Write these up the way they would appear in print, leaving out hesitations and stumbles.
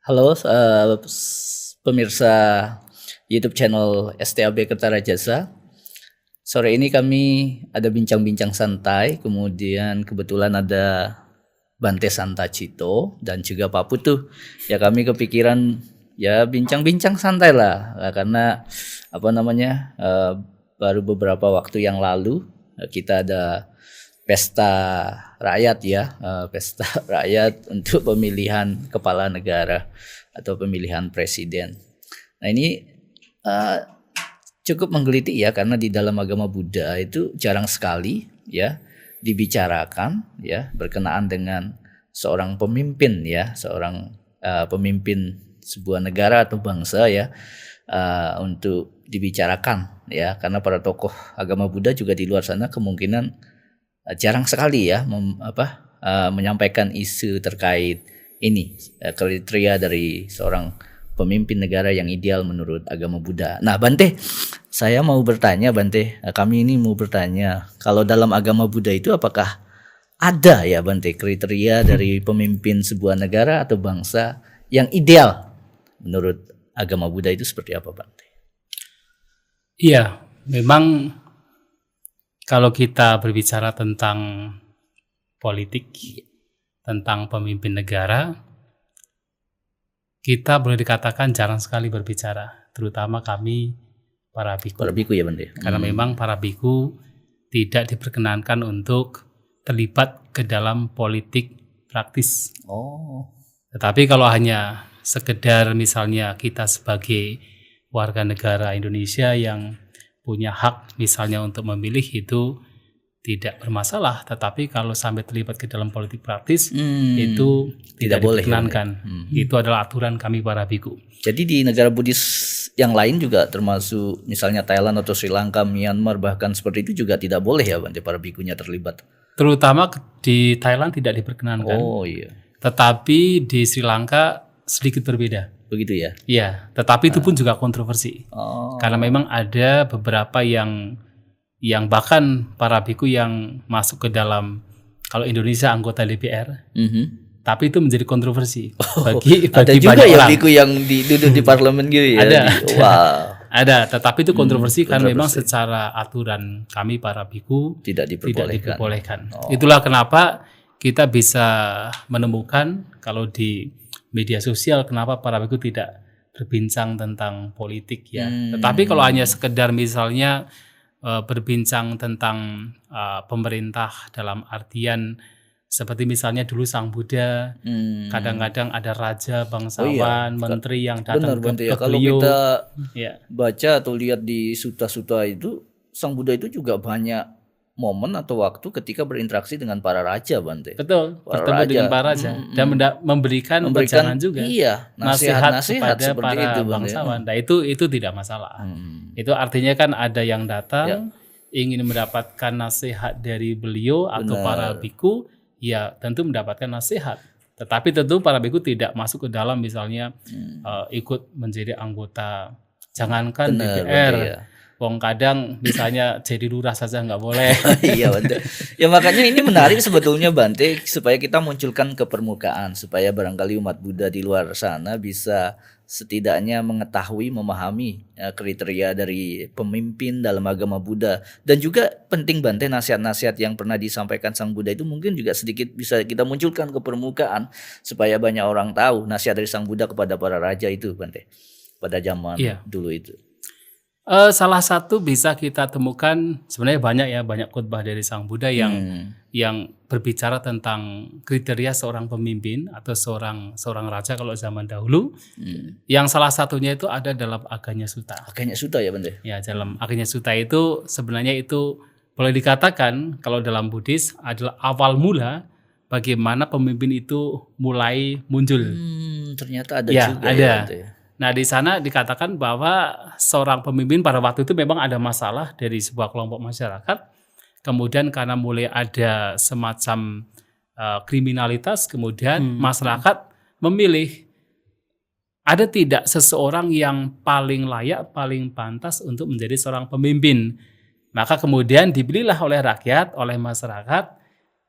Halo, pemirsa YouTube channel STAB Kertarajasa. Sore ini kami ada bincang-bincang santai, kemudian kebetulan ada Bante Santacito dan juga Pak Putu. Ya kami kepikiran ya bincang-bincang santai lah, karena baru beberapa waktu yang lalu kita ada pesta rakyat ya, pesta rakyat untuk pemilihan kepala negara atau pemilihan presiden. Nah ini cukup menggelitik ya, karena di dalam agama Buddha itu jarang sekali ya dibicarakan ya berkenaan dengan seorang pemimpin ya, seorang pemimpin sebuah negara atau bangsa ya, untuk dibicarakan ya, karena para tokoh agama Buddha juga di luar sana kemungkinan jarang sekali ya menyampaikan isu terkait ini, kriteria dari seorang pemimpin negara yang ideal menurut agama Buddha. Nah Bante, saya mau bertanya Bante, kami ini mau bertanya, kalau dalam agama Buddha itu apakah ada ya Bante kriteria dari pemimpin sebuah negara atau bangsa yang ideal menurut agama Buddha itu seperti apa Bante? Iya, memang kalau kita berbicara tentang politik, tentang pemimpin negara, kita boleh dikatakan jarang sekali berbicara, terutama kami para biku. Para biku ya Bante. Karena memang para biku tidak diperkenankan untuk terlibat ke dalam politik praktis. Tetapi kalau hanya sekedar misalnya kita sebagai warga negara Indonesia yang punya hak misalnya untuk memilih, itu tidak bermasalah. Tetapi kalau sampai terlibat ke dalam politik praktis itu tidak boleh diperkenankan. Itu adalah aturan kami para biku. Jadi di negara Buddhis yang lain juga termasuk misalnya Thailand atau Sri Lanka, Myanmar bahkan seperti itu juga tidak boleh ya Bante para bikunya terlibat. Terutama di Thailand tidak diperkenankan. Oh iya. Tetapi di Sri Lanka sedikit berbeda. Begitu ya? Iya, tetapi itu pun juga kontroversi. Karena memang ada beberapa yang bahkan para biku yang masuk ke dalam, kalau Indonesia anggota DPR, tapi itu menjadi kontroversi bagi ada juga banyak ya orang. biku yang duduk di parlemen gitu ya? Ada, tetapi itu kontroversi karena memang secara aturan kami para biku tidak diperbolehkan. Itulah kenapa kita bisa menemukan kalau di media sosial kenapa para biku tidak berbincang tentang politik ya. Tetapi kalau hanya sekedar misalnya berbincang tentang pemerintah dalam artian seperti misalnya dulu Sang Buddha, kadang-kadang ada raja, bangsawan, menteri yang datang ke beliau. Kalau kita baca atau lihat di suta-suta itu, Sang Buddha itu juga banyak momen atau waktu ketika berinteraksi dengan para raja Bante. Betul, bertemu dengan para raja dan memberikan wejangan juga. Iya, nasihat seperti kepada para itu, bangsawan. Nah itu tidak masalah. Itu artinya kan ada yang datang ingin mendapatkan nasihat dari beliau atau para biku, ya tentu mendapatkan nasihat. Tetapi tentu para biku tidak masuk ke dalam misalnya ikut menjadi anggota, jangankan DPR. Wong kadang misalnya jadi lurah saja nggak boleh. Iya Bante. Ya makanya ini menarik sebetulnya Bante, supaya kita munculkan ke permukaan, supaya barangkali umat Buddha di luar sana bisa setidaknya mengetahui, memahami kriteria dari pemimpin dalam agama Buddha. Dan juga penting Bante, nasihat-nasihat yang pernah disampaikan Sang Buddha itu mungkin juga sedikit bisa kita munculkan ke permukaan, supaya banyak orang tahu nasihat dari Sang Buddha kepada para raja itu Bante, pada zaman dulu itu. Salah satu bisa kita temukan, sebenarnya banyak khotbah dari Sang Buddha yang berbicara tentang kriteria seorang pemimpin atau seorang raja kalau zaman dahulu. Yang salah satunya itu ada dalam Aganya Sutta. Aganya Sutta ya Bante? Ya, dalam Aganya Sutta itu sebenarnya itu boleh dikatakan kalau dalam Buddhis adalah awal mula bagaimana pemimpin itu mulai muncul. Ternyata ada juga ada. Ya Bante. Nah di sana dikatakan bahwa seorang pemimpin pada waktu itu memang ada masalah dari sebuah kelompok masyarakat. Kemudian karena mulai ada semacam kriminalitas, kemudian masyarakat memilih ada tidak seseorang yang paling layak, paling pantas untuk menjadi seorang pemimpin. Maka kemudian dipilihlah oleh rakyat, oleh masyarakat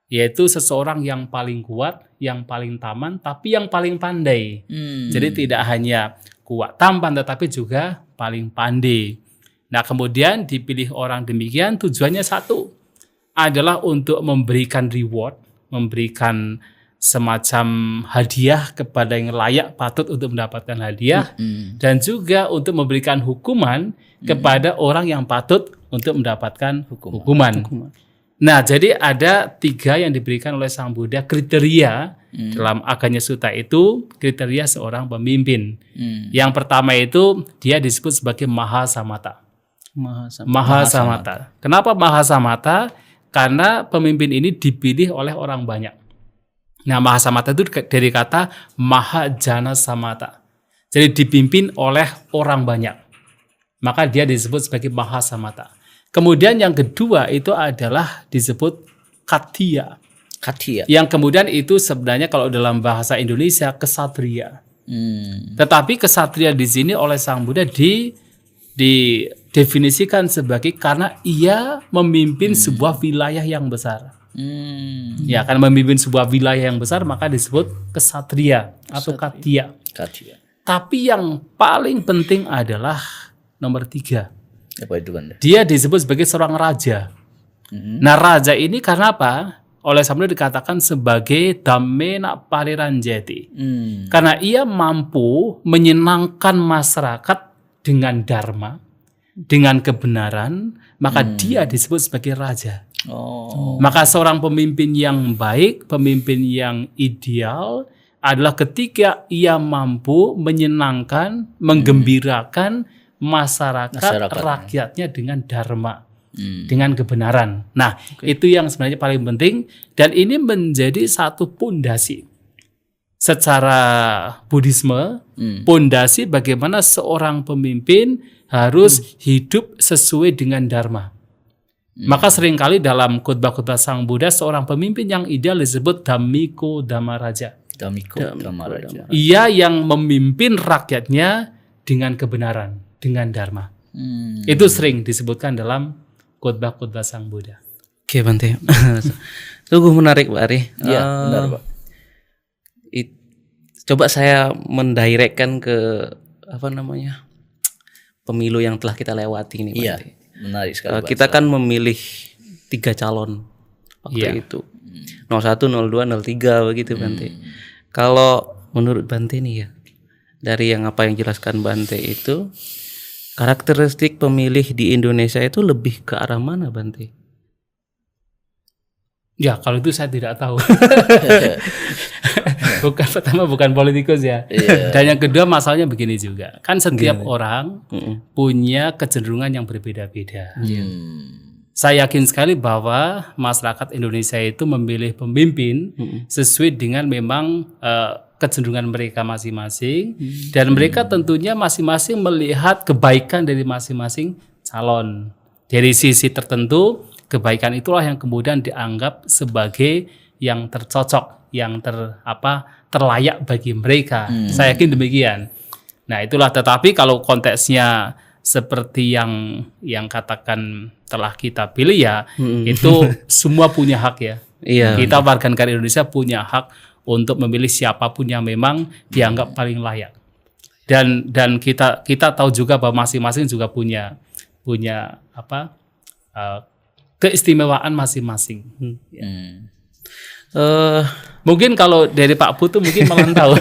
yaitu seseorang yang paling kuat, yang paling tampan, tapi yang paling pandai. Jadi tidak hanya kuat tampan, tetapi juga paling pandai. Nah, kemudian dipilih orang demikian tujuannya satu, adalah untuk memberikan reward, memberikan semacam hadiah kepada yang layak patut untuk mendapatkan hadiah, dan juga untuk memberikan hukuman kepada orang yang patut untuk mendapatkan hukuman. Nah, jadi ada 3 yang diberikan oleh Sang Buddha kriteria dalam Aganya Sutta itu, kriteria seorang pemimpin. Yang pertama itu dia disebut sebagai Mahasamata. Mahasamata. Kenapa Mahasamata? Karena pemimpin ini dipilih oleh orang banyak. Nah, Mahasamata itu dari kata Mahajana Samata. Jadi dipimpin oleh orang banyak. Maka dia disebut sebagai Mahasamata. Kemudian yang kedua itu adalah disebut Khattiya. Yang kemudian itu sebenarnya kalau dalam bahasa Indonesia kesatria. Tetapi kesatria di sini oleh Sang Buddha didefinisikan sebagai karena ia memimpin sebuah wilayah yang besar. Ya, karena memimpin sebuah wilayah yang besar maka disebut kesatria atau Khattiya. Tapi yang paling penting adalah nomor 3. Apa itu, Banda? Dia disebut sebagai seorang raja. Nah, raja ini karena apa? Oleh Sang Buddha dikatakan sebagai Dhammena Pariranjati. Karena ia mampu menyenangkan masyarakat dengan dharma, dengan kebenaran, maka dia disebut sebagai raja. Maka seorang pemimpin yang baik, pemimpin yang ideal adalah ketika ia mampu menyenangkan, menggembirakan masyarakat rakyatnya dengan dharma, dengan kebenaran. Nah, itu yang sebenarnya paling penting, dan ini menjadi satu pondasi secara Buddhisme, pondasi bagaimana seorang pemimpin harus hidup sesuai dengan dharma. Maka seringkali dalam khotbah-khotbah Sang Buddha, seorang pemimpin yang ideal disebut Dhammiko Dhammaraja. Ia yang memimpin rakyatnya dengan kebenaran, dengan dharma. Itu sering disebutkan dalam khotbah-khotbah Sang Buddha. Oke, Bante. Sungguh menarik, Pak Ari. Iya, benar, Pak. Coba saya mendirectkan ke pemilu yang telah kita lewati ini, Bante. Iya, menarik sekali. Kita kan memilih 3 calon waktu itu. 01, 02, 03 begitu, Bante. Kalau menurut Bante nih ya, dari yang jelaskan Bante itu, karakteristik pemilih di Indonesia itu lebih ke arah mana, Bante? Ya, kalau itu saya tidak tahu. bukan politikus ya. Dan yang kedua masalahnya begini juga. Kan setiap orang punya kecenderungan yang berbeda-beda. Saya yakin sekali bahwa masyarakat Indonesia itu memilih pemimpin sesuai dengan memang kecenderungan mereka masing-masing, dan mereka tentunya masing-masing melihat kebaikan dari masing-masing calon. Dari sisi tertentu, kebaikan itulah yang kemudian dianggap sebagai yang tercocok, yang terlayak bagi mereka. Saya yakin demikian. Nah, itulah. Tetapi kalau konteksnya seperti yang katakan telah kita pilih ya, itu semua punya hak ya. Kita warga negara Indonesia punya hak untuk memilih siapapun yang memang dianggap paling layak. Dan kita tahu juga bahwa masing-masing juga punya keistimewaan masing-masing. Mungkin kalau dari Pak Putu mungkin malah tahu.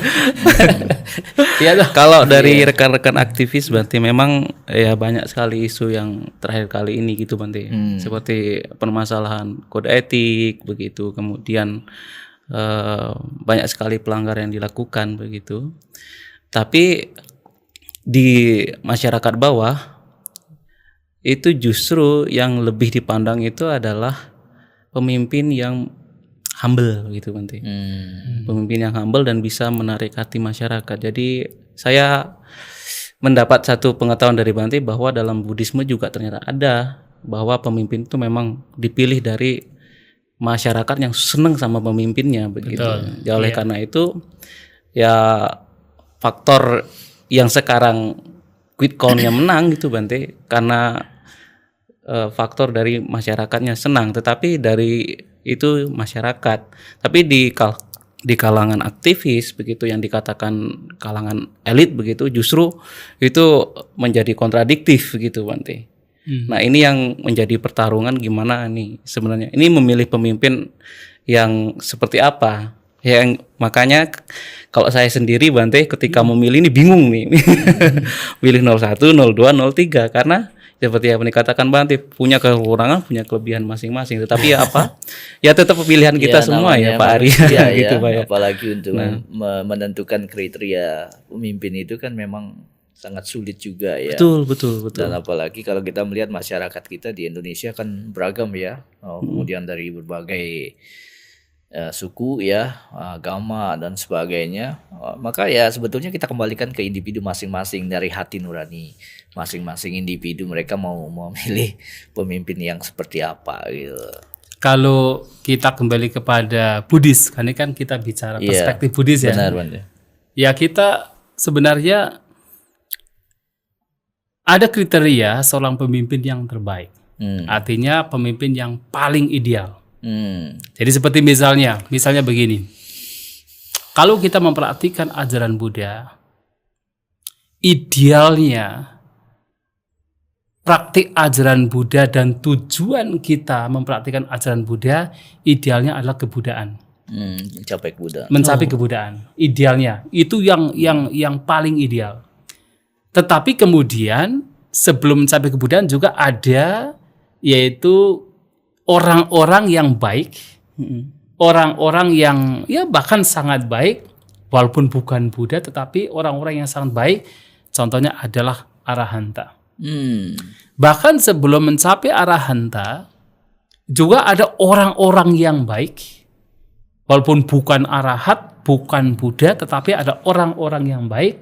Kalau dari rekan-rekan aktivis berarti memang ya banyak sekali isu yang terakhir kali ini gitu, Bante. Seperti permasalahan kode etik begitu, kemudian banyak sekali pelanggaran yang dilakukan begitu. Tapi di masyarakat bawah itu justru yang lebih dipandang itu adalah pemimpin yang humble gitu, Bante. Pemimpin yang humble dan bisa menarik hati masyarakat. Jadi saya mendapat satu pengetahuan dari Bante bahwa dalam Buddhisme juga ternyata ada bahwa pemimpin itu memang dipilih dari masyarakat yang senang sama pemimpinnya begitu. Ya, oleh karena itu ya faktor yang sekarang quick count-nya menang gitu, Bante, karena faktor dari masyarakatnya senang. Tetapi dari itu masyarakat. Tapi di kalangan aktivis begitu, yang dikatakan kalangan elit begitu, justru itu menjadi kontradiktif begitu Bante. Nah ini yang menjadi pertarungan gimana nih sebenarnya. Ini memilih pemimpin yang seperti apa. Yang makanya kalau saya sendiri Bante ketika memilih ini bingung nih. Pilih 01, 02, 03 karena seperti yang dikatakan Bante punya kekurangan, punya kelebihan masing-masing. Tetapi ya apa? Ya tetap pilihan kita semua ya Pak Ari. Gitu Pak ya. Apalagi untuk menentukan kriteria pemimpin itu kan memang sangat sulit juga ya. Betul. Dan apalagi kalau kita melihat masyarakat kita di Indonesia kan beragam ya. Kemudian dari berbagai suku ya, agama dan sebagainya. Maka ya sebetulnya kita kembalikan ke individu masing-masing, dari hati nurani masing-masing individu, mereka mau memilih pemimpin yang seperti apa gitu. Kalau kita kembali kepada Buddhis, karena kan kita bicara perspektif Buddhis ya. Benar. Ya kita sebenarnya ada kriteria seorang pemimpin yang terbaik. Artinya pemimpin yang paling ideal. Jadi seperti misalnya begini. Kalau kita memperhatikan ajaran Buddha, idealnya praktik ajaran Buddha dan tujuan kita memperhatikan ajaran Buddha, idealnya adalah kebudaan. Mencapai kebudaan. Idealnya itu yang paling ideal. Tetapi kemudian sebelum mencapai kebudayaan juga ada, yaitu orang-orang yang baik, orang-orang yang ya bahkan sangat baik, walaupun bukan Buddha, tetapi orang-orang yang sangat baik. Contohnya adalah arahanta. Bahkan sebelum mencapai arahanta juga ada orang-orang yang baik, walaupun bukan arahat, bukan Buddha, tetapi ada orang-orang yang baik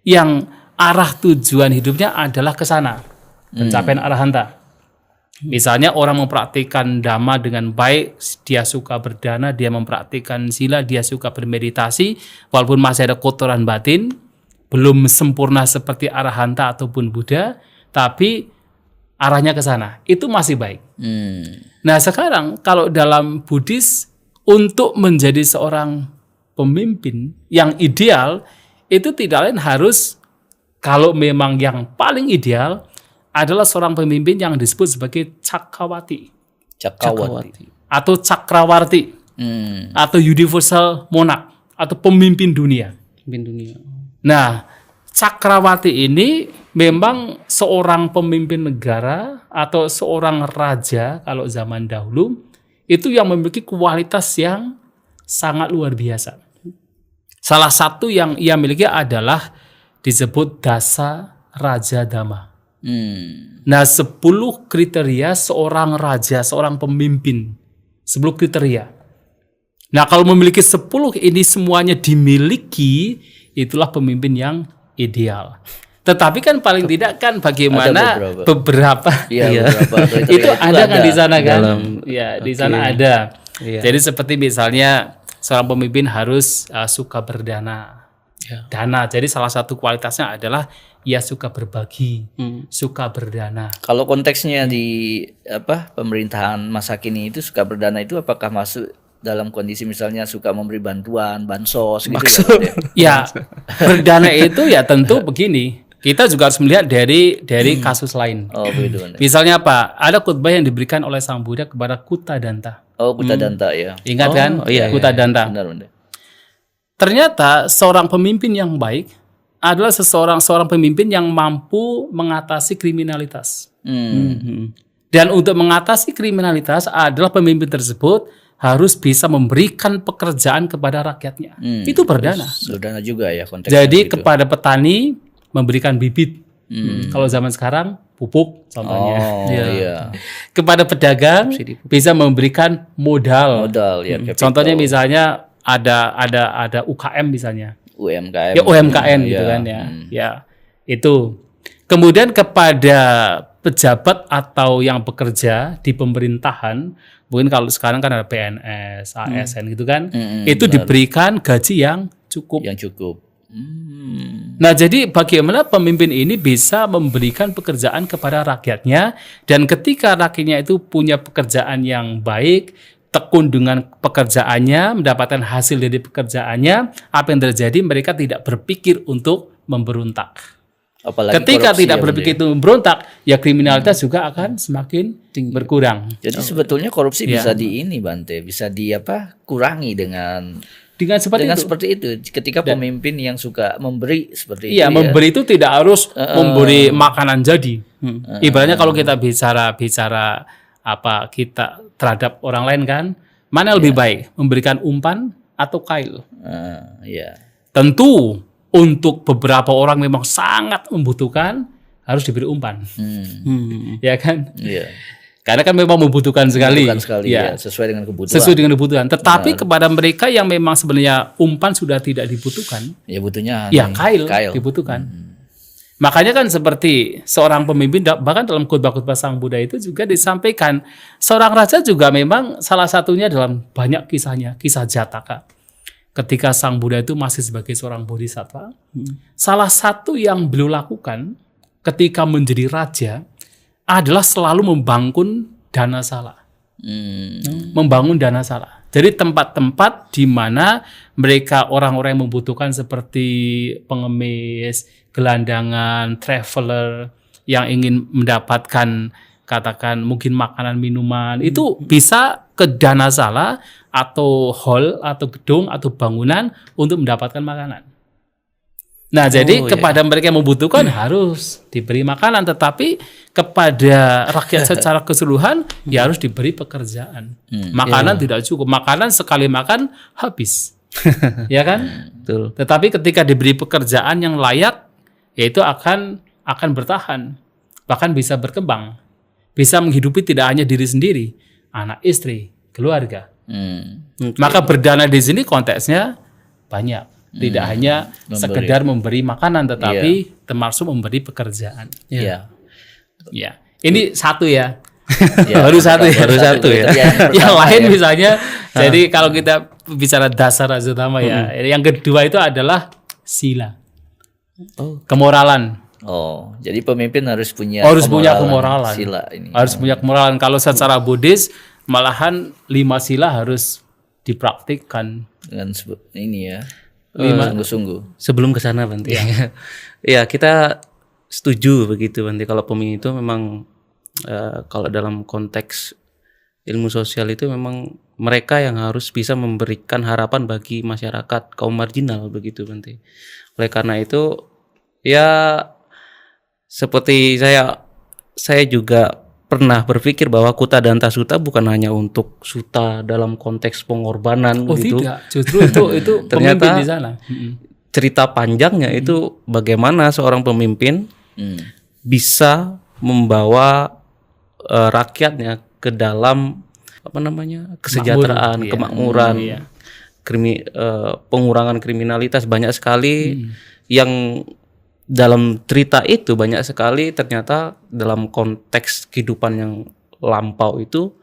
yang arah tujuan hidupnya adalah ke sana, pencapaian arahanta. Misalnya orang mempraktikkan dhamma dengan baik, dia suka berdana, dia mempraktikkan sila, dia suka bermeditasi, walaupun masih ada kotoran batin, belum sempurna seperti arahanta ataupun Buddha, tapi arahnya ke sana, itu masih baik. Nah sekarang kalau dalam Buddhis, untuk menjadi seorang pemimpin yang ideal, itu tidak lain harus, kalau memang yang paling ideal adalah seorang pemimpin yang disebut sebagai Cakkawati. Atau Cakrawarti. Atau Universal Monarch. Atau pemimpin dunia. Nah, Cakrawati ini memang seorang pemimpin negara atau seorang raja kalau zaman dahulu, itu yang memiliki kualitas yang sangat luar biasa. Salah satu yang ia miliki adalah disebut dasa raja dhamma. Nah 10 kriteria seorang raja, seorang pemimpin, 10 kriteria. Nah kalau memiliki 10 ini semuanya dimiliki, itulah pemimpin yang ideal. Tetapi kan paling tidak kan bagaimana beberapa itu ada kan di sana kan? Ya di sana ada. Jadi seperti misalnya seorang pemimpin harus suka berdana. Dana. Jadi salah satu kualitasnya adalah ia suka berbagi, suka berdana. Kalau konteksnya di pemerintahan masa kini itu suka berdana itu apakah masuk dalam kondisi misalnya suka memberi bantuan, bansos gitu ya? Berdana itu ya tentu begini. Kita juga harus melihat dari kasus lain. Misalnya apa? Ada khutbah yang diberikan oleh Sang Buddha kepada Kuttadanta. Kuttadanta ya. Ingat kan? Kuttadanta. Benar. Ternyata seorang pemimpin yang baik adalah seorang pemimpin yang mampu mengatasi kriminalitas. Dan untuk mengatasi kriminalitas adalah pemimpin tersebut harus bisa memberikan pekerjaan kepada rakyatnya. Itu berdana. Berdana juga ya konteksnya. Jadi kepada petani memberikan bibit. Kalau zaman sekarang pupuk contohnya. Kepada pedagang bisa memberikan modal. Contohnya misalnya ada UKM misalnya. UMKM. Ya UMKM gitu kan ya. Ya. Itu. Kemudian kepada pejabat atau yang bekerja di pemerintahan, mungkin kalau sekarang kan ada PNS, ASN gitu kan. Itu diberikan gaji yang cukup. Nah, jadi bagaimana pemimpin ini bisa memberikan pekerjaan kepada rakyatnya, dan ketika rakyatnya itu punya pekerjaan yang baik, tekun dengan pekerjaannya, mendapatkan hasil dari pekerjaannya, apa yang terjadi? Mereka tidak berpikir untuk memberontak. Apalagi ketika tidak berpikir untuk memberontak, ya kriminalitas juga akan semakin berkurang. Jadi sebetulnya korupsi bisa bisa kurangi dengan seperti itu. Ketika pemimpin yang suka memberi seperti itu. Iya, memberi itu tidak harus memberi makanan jadi. Ibaratnya kalau kita bicara kita terhadap orang lain kan, mana lebih baik memberikan umpan atau kail? Tentu untuk beberapa orang memang sangat membutuhkan harus diberi umpan, ya kan? Karena kan memang membutuhkan sekali. Sesuai dengan kebutuhan. Sesuai dengan kebutuhan. Tetapi kepada mereka yang memang sebenarnya umpan sudah tidak dibutuhkan, butuhnya kail dibutuhkan. Makanya kan seperti seorang pemimpin, bahkan dalam khotbah-khotbah Sang Buddha itu juga disampaikan, seorang raja juga memang salah satunya dalam banyak kisahnya, kisah Jataka. Ketika Sang Buddha itu masih sebagai seorang bodhisattva, salah satu yang beliau lakukan ketika menjadi raja adalah selalu membangun danasala. Membangun danasala. Jadi tempat-tempat di mana mereka orang-orang yang membutuhkan seperti pengemis, gelandangan, traveler yang ingin mendapatkan katakan mungkin makanan, minuman, itu bisa ke danasala atau hall atau gedung atau bangunan untuk mendapatkan makanan. Nah, jadi kepada mereka yang membutuhkan harus diberi makanan, tetapi kepada rakyat secara keseluruhan ya harus diberi pekerjaan. Makanan tidak cukup, makanan sekali makan habis. Ya kan? Betul. Tetapi ketika diberi pekerjaan yang layak, yaitu akan bertahan, bahkan bisa berkembang, bisa menghidupi tidak hanya diri sendiri, anak, istri, keluarga. Maka berdana di sini konteksnya banyak, tidak hanya sekedar memberi makanan, tetapi termasuk memberi pekerjaan. Ini satu ya. Baru satu ya. Yang lain misalnya, jadi kalau kita bicara dasar utama ya, yang kedua itu adalah sila, kemoralan. Jadi pemimpin harus punya kemoralan. Sila ini. Harus punya kemoralan. Kalau secara Buddhis malahan 5 sila harus dipraktikkan dengan ini ya. Sungguh-sungguh. Sebelum ke sana Bante. Ya, kita setuju begitu Bante, kalau pemimpin itu memang kalau dalam konteks ilmu sosial itu memang mereka yang harus bisa memberikan harapan bagi masyarakat kaum marginal begitu Bante. Oleh karena itu ya seperti saya juga pernah berpikir bahwa Kutta Danta Sutta bukan hanya untuk sutta dalam konteks pengorbanan gitu. Tidak, justru itu ternyata pemimpin di sana. Cerita panjangnya itu bagaimana seorang pemimpin bisa membawa rakyatnya ke dalam kesejahteraan, kemakmuran, pengurangan kriminalitas. Banyak sekali yang dalam cerita itu banyak sekali ternyata dalam konteks kehidupan yang lampau itu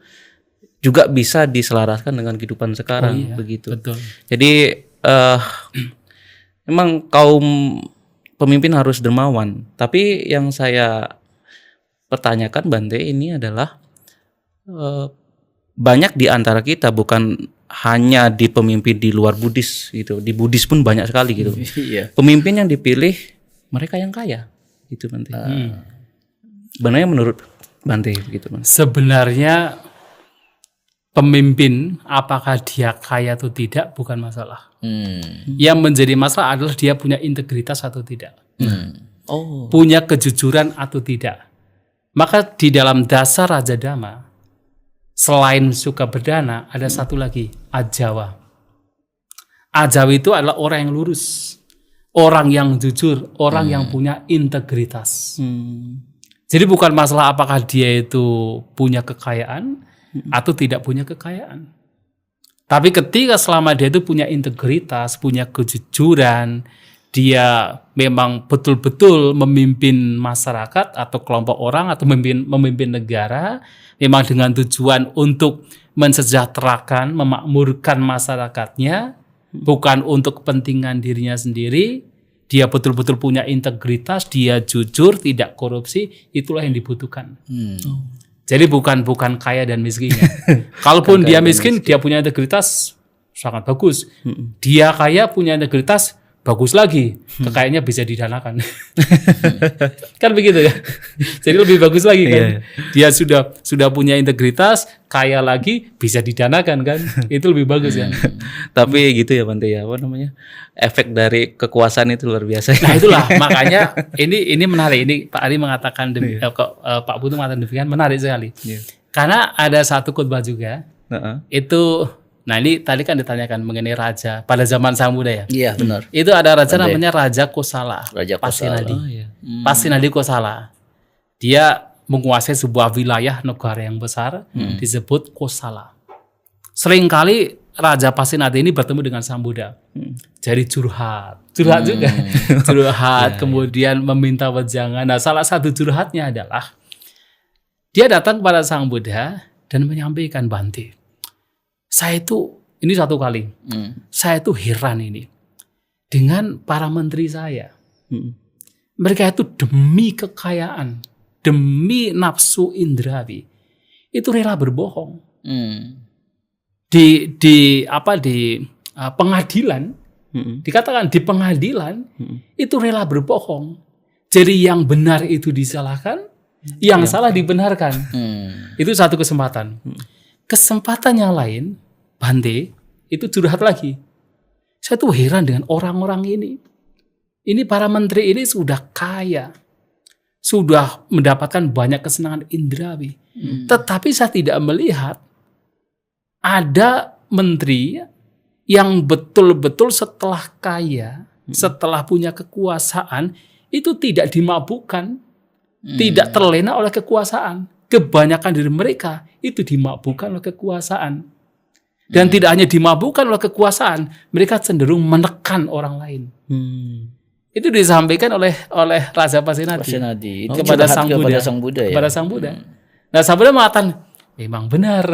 juga bisa diselaraskan dengan kehidupan sekarang begitu. Betul. Jadi memang kaum pemimpin harus dermawan. Tapi yang saya pertanyakan Bante ini adalah banyak di antara kita, bukan hanya di pemimpin di luar Buddhis gitu, di Buddhis pun banyak sekali gitu. Pemimpin yang dipilih mereka yang kaya gitu Bante. Sebenarnya menurut Bante gitu Bante. Sebenarnya pemimpin apakah dia kaya atau tidak bukan masalah. Yang menjadi masalah adalah dia punya integritas atau tidak. Punya kejujuran atau tidak. Maka di dalam dasar Raja Dhamma selain suka berdana ada satu lagi, ajawa. Ajawa itu adalah orang yang lurus, orang yang jujur, orang yang punya integritas. Jadi bukan masalah apakah dia itu punya kekayaan atau tidak punya kekayaan. Tapi ketika selama dia itu punya integritas, punya kejujuran, dia memang betul-betul memimpin masyarakat atau kelompok orang atau memimpin negara, memang dengan tujuan untuk mensejahterakan, memakmurkan masyarakatnya, bukan untuk kepentingan dirinya sendiri. Dia betul-betul punya integritas, dia jujur, tidak korupsi, itulah yang dibutuhkan. Jadi bukan kaya dan miskinnya. Kalaupun dia miskin, dia punya integritas sangat bagus. Dia kaya punya integritas bagus lagi. Kekayaannya bisa didanakan. Kan begitu ya. Jadi lebih bagus lagi kan. Dia sudah punya integritas, kaya lagi bisa didanakan kan. Itu lebih bagus ya. Tapi gitu ya Bante ya, apa namanya? Efek dari kekuasaan itu luar biasa. Nah itulah makanya ini menarik. Ini Pak Ari mengatakan Pak Putu mengatakan demikian, menarik sekali. Karena ada satu khotbah juga. Itu nah ini tadi kan ditanyakan mengenai raja pada zaman Sang Buddha ya. Iya benar. Itu ada raja namanya Raja Kosala. Raja Kosala. Pasenadi Kosala. Dia menguasai sebuah wilayah negara yang besar disebut Kosala. Seringkali Raja Pasenadi ini bertemu dengan Sang Buddha. Jadi curhat juga. Curhat kemudian meminta wejangan. Nah, salah satu curhatnya adalah dia datang kepada Sang Buddha dan menyampaikan, Bante, saya itu, ini satu kali, saya itu heran ini dengan para menteri saya. Mereka itu demi kekayaan, demi nafsu indrawi, itu rela berbohong. Di pengadilan, dikatakan di pengadilan itu rela berbohong. Jadi yang benar itu disalahkan, yang salah dibenarkan. Itu satu kesempatan. Kesempatan yang lain, Bante, itu curhat lagi. Saya tuh heran dengan orang-orang ini. Ini para menteri ini sudah kaya. Sudah mendapatkan banyak kesenangan indrawi. Tetapi saya tidak melihat ada menteri yang betul-betul setelah kaya, setelah punya kekuasaan, itu tidak dimabukkan, tidak terlena oleh kekuasaan. Kebanyakan dari mereka itu dimabukkan oleh kekuasaan. Dan tidak hanya dimabukkan oleh kekuasaan, mereka cenderung menekan orang lain. Itu disampaikan oleh Raja Pasenadi kepada Sang Buddha. Kepada Sang Buddha. Nah, Sang Buddha mengatakan, memang benar.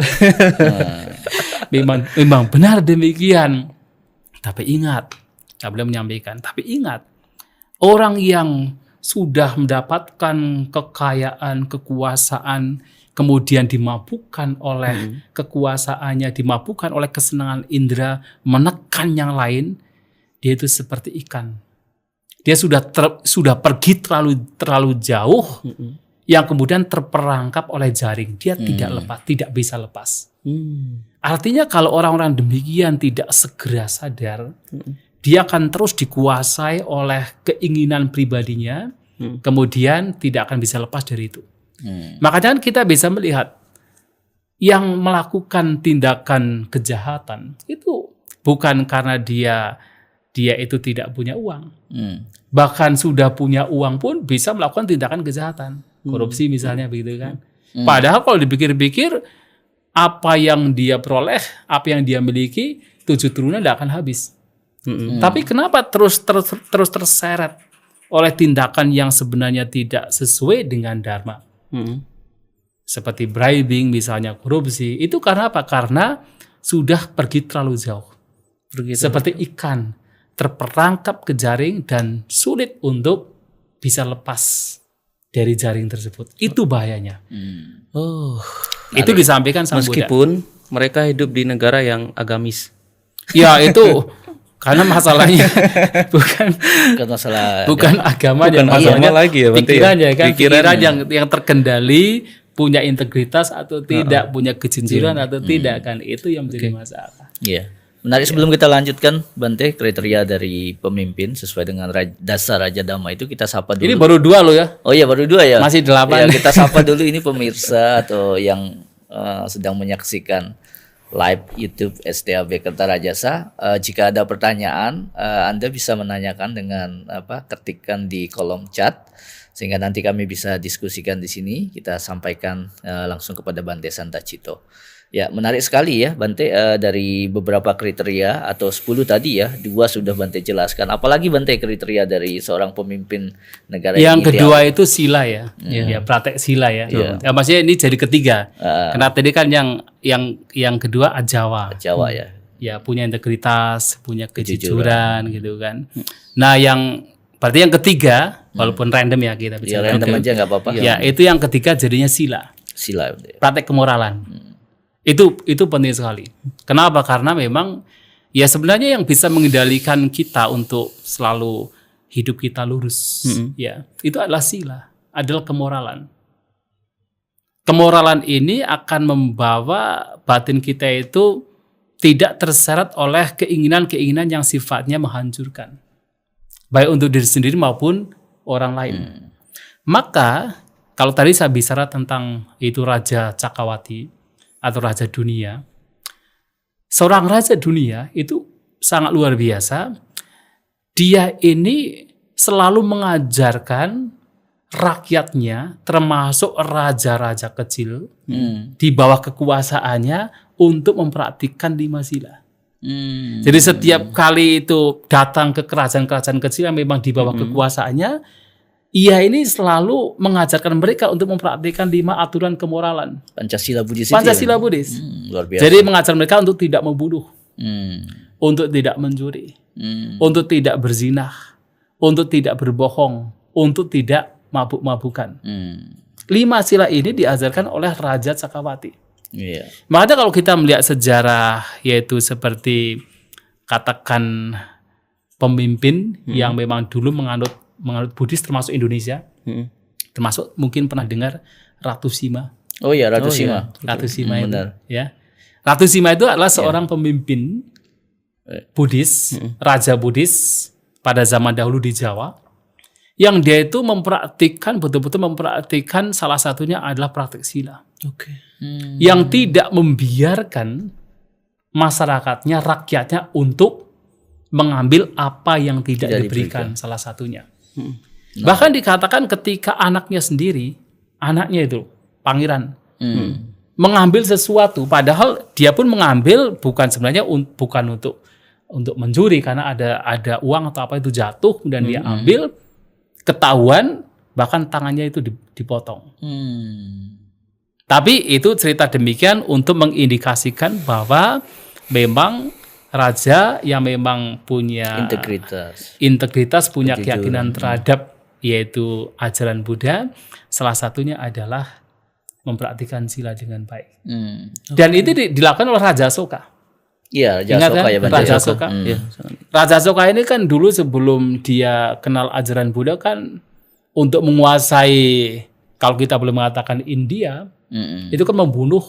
memang benar demikian. Tapi ingat, Sang Buddha menyampaikan, tapi ingat, orang yang sudah mendapatkan kekayaan, kekuasaan, kemudian dimabukkan oleh kekuasaannya, dimabukkan oleh kesenangan indera, menekan yang lain, dia itu seperti ikan. Dia sudah pergi terlalu jauh, yang kemudian terperangkap oleh jaring. Dia tidak bisa lepas. Artinya kalau orang-orang demikian tidak segera sadar, dia akan terus dikuasai oleh keinginan pribadinya, kemudian tidak akan bisa lepas dari itu. Makanya kita bisa melihat yang melakukan tindakan kejahatan itu bukan karena dia itu tidak punya uang. Bahkan sudah punya uang pun bisa melakukan tindakan kejahatan. Korupsi misalnya begitu kan. Padahal kalau dipikir-pikir, apa yang dia peroleh, apa yang dia miliki, 7 turunan tidak akan habis. Tapi kenapa terus terseret oleh tindakan yang sebenarnya tidak sesuai dengan dharma? Seperti bribing misalnya, korupsi. Itu karena apa? Karena sudah pergi terlalu jauh. Seperti ikan terperangkap ke jaring dan sulit untuk bisa lepas dari jaring tersebut. Itu bahayanya. Itu disampaikan Sang Buddha. Meskipun mereka hidup di negara yang agamis. Ya itu karena masalahnya bukan agama, bukan agama lagi ya, pikirannya kan, pikiran yang terkendali, punya integritas atau tidak, punya kejujuran atau tidak kan, itu yang menjadi masalah. Iya. Menarik. Sebelum kita lanjutkan, Bante, kriteria dari pemimpin sesuai dengan dasar Raja Dhamma itu kita sapa dulu. Ini baru 2 loh ya. Oh iya, baru 2 ya. Masih 8. Ya, kita sapa dulu ini pemirsa atau yang sedang menyaksikan live YouTube STAB Kertarajasa. Jika ada pertanyaan, Anda bisa menanyakan dengan ketikkan di kolom chat sehingga nanti kami bisa diskusikan di sini. Kita sampaikan langsung kepada Bante Santacito. Ya, menarik sekali ya Bante, dari beberapa kriteria atau 10 tadi ya, 2 sudah Bante jelaskan. Apalagi Bante kriteria dari seorang pemimpin negara yang kedua itu sila ya. Ya, praktek sila ya. Ya, maksudnya ini jadi ketiga. Karena tadi kan yang kedua ajawa ya. Ya, punya integritas, punya kejujuran gitu kan. Nah, berarti yang ketiga, walaupun random ya kita bicara. Ya, random aja nggak apa-apa. Ya, itu yang ketiga jadinya sila. Sila. Praktek kemoralan. Itu penting sekali. Kenapa? Karena memang ya sebenarnya yang bisa mengendalikan kita untuk selalu hidup kita lurus, ya itu adalah sila, adalah kemoralan. Kemoralan ini akan membawa batin kita itu tidak terseret oleh keinginan-keinginan yang sifatnya menghancurkan, baik untuk diri sendiri maupun orang lain. Maka kalau tadi saya bicara tentang itu Raja Cakrawati atau Raja Dunia, seorang Raja Dunia itu sangat luar biasa. Dia ini selalu mengajarkan rakyatnya, termasuk raja-raja kecil di bawah kekuasaannya untuk mempraktikkan 5 sila. Jadi setiap kali itu datang ke kerajaan-kerajaan kecil yang memang di bawah kekuasaannya, ia ini selalu mengajarkan mereka untuk mempraktikkan 5 aturan kemoralan. Pancasila Buddhis. Pancasila Buddhis. Luar biasa. Jadi mengajar mereka untuk tidak membunuh, untuk tidak mencuri, untuk tidak berzinah, untuk tidak berbohong, untuk tidak mabuk-mabukan. 5 sila ini diajarkan oleh Raja Cakrawati. Yeah. Makanya kalau kita melihat sejarah, yaitu seperti katakan pemimpin yang memang dulu menganut Buddhis termasuk Indonesia, termasuk mungkin pernah dengar Ratu Sima. Oh iya, Ratu Sima. Ratu Sima itu, ya. Ratu Sima itu adalah seorang pemimpin Buddhis, raja Buddhis pada zaman dahulu di Jawa, yang dia itu betul-betul mempraktikkan salah satunya adalah praktek sila. Yang tidak membiarkan masyarakatnya, rakyatnya untuk mengambil apa yang tidak diberikan salah satunya. Bahkan dikatakan ketika anaknya sendiri, anaknya itu pangeran, mengambil sesuatu, padahal dia pun mengambil bukan sebenarnya bukan untuk mencuri, karena ada uang atau apa itu jatuh dan dia ambil, ketahuan, bahkan tangannya itu dipotong. Tapi itu cerita demikian untuk mengindikasikan bahwa memang raja yang memang punya integritas, punya keyakinan terhadap yaitu ajaran Buddha, salah satunya adalah mempraktikkan sila dengan baik. Dan itu dilakukan oleh Raja Asoka. Iya, Ingat kan? Raja Asoka. Raja Asoka ini kan dulu sebelum dia kenal ajaran Buddha kan untuk menguasai, kalau kita boleh mengatakan India, itu kan membunuh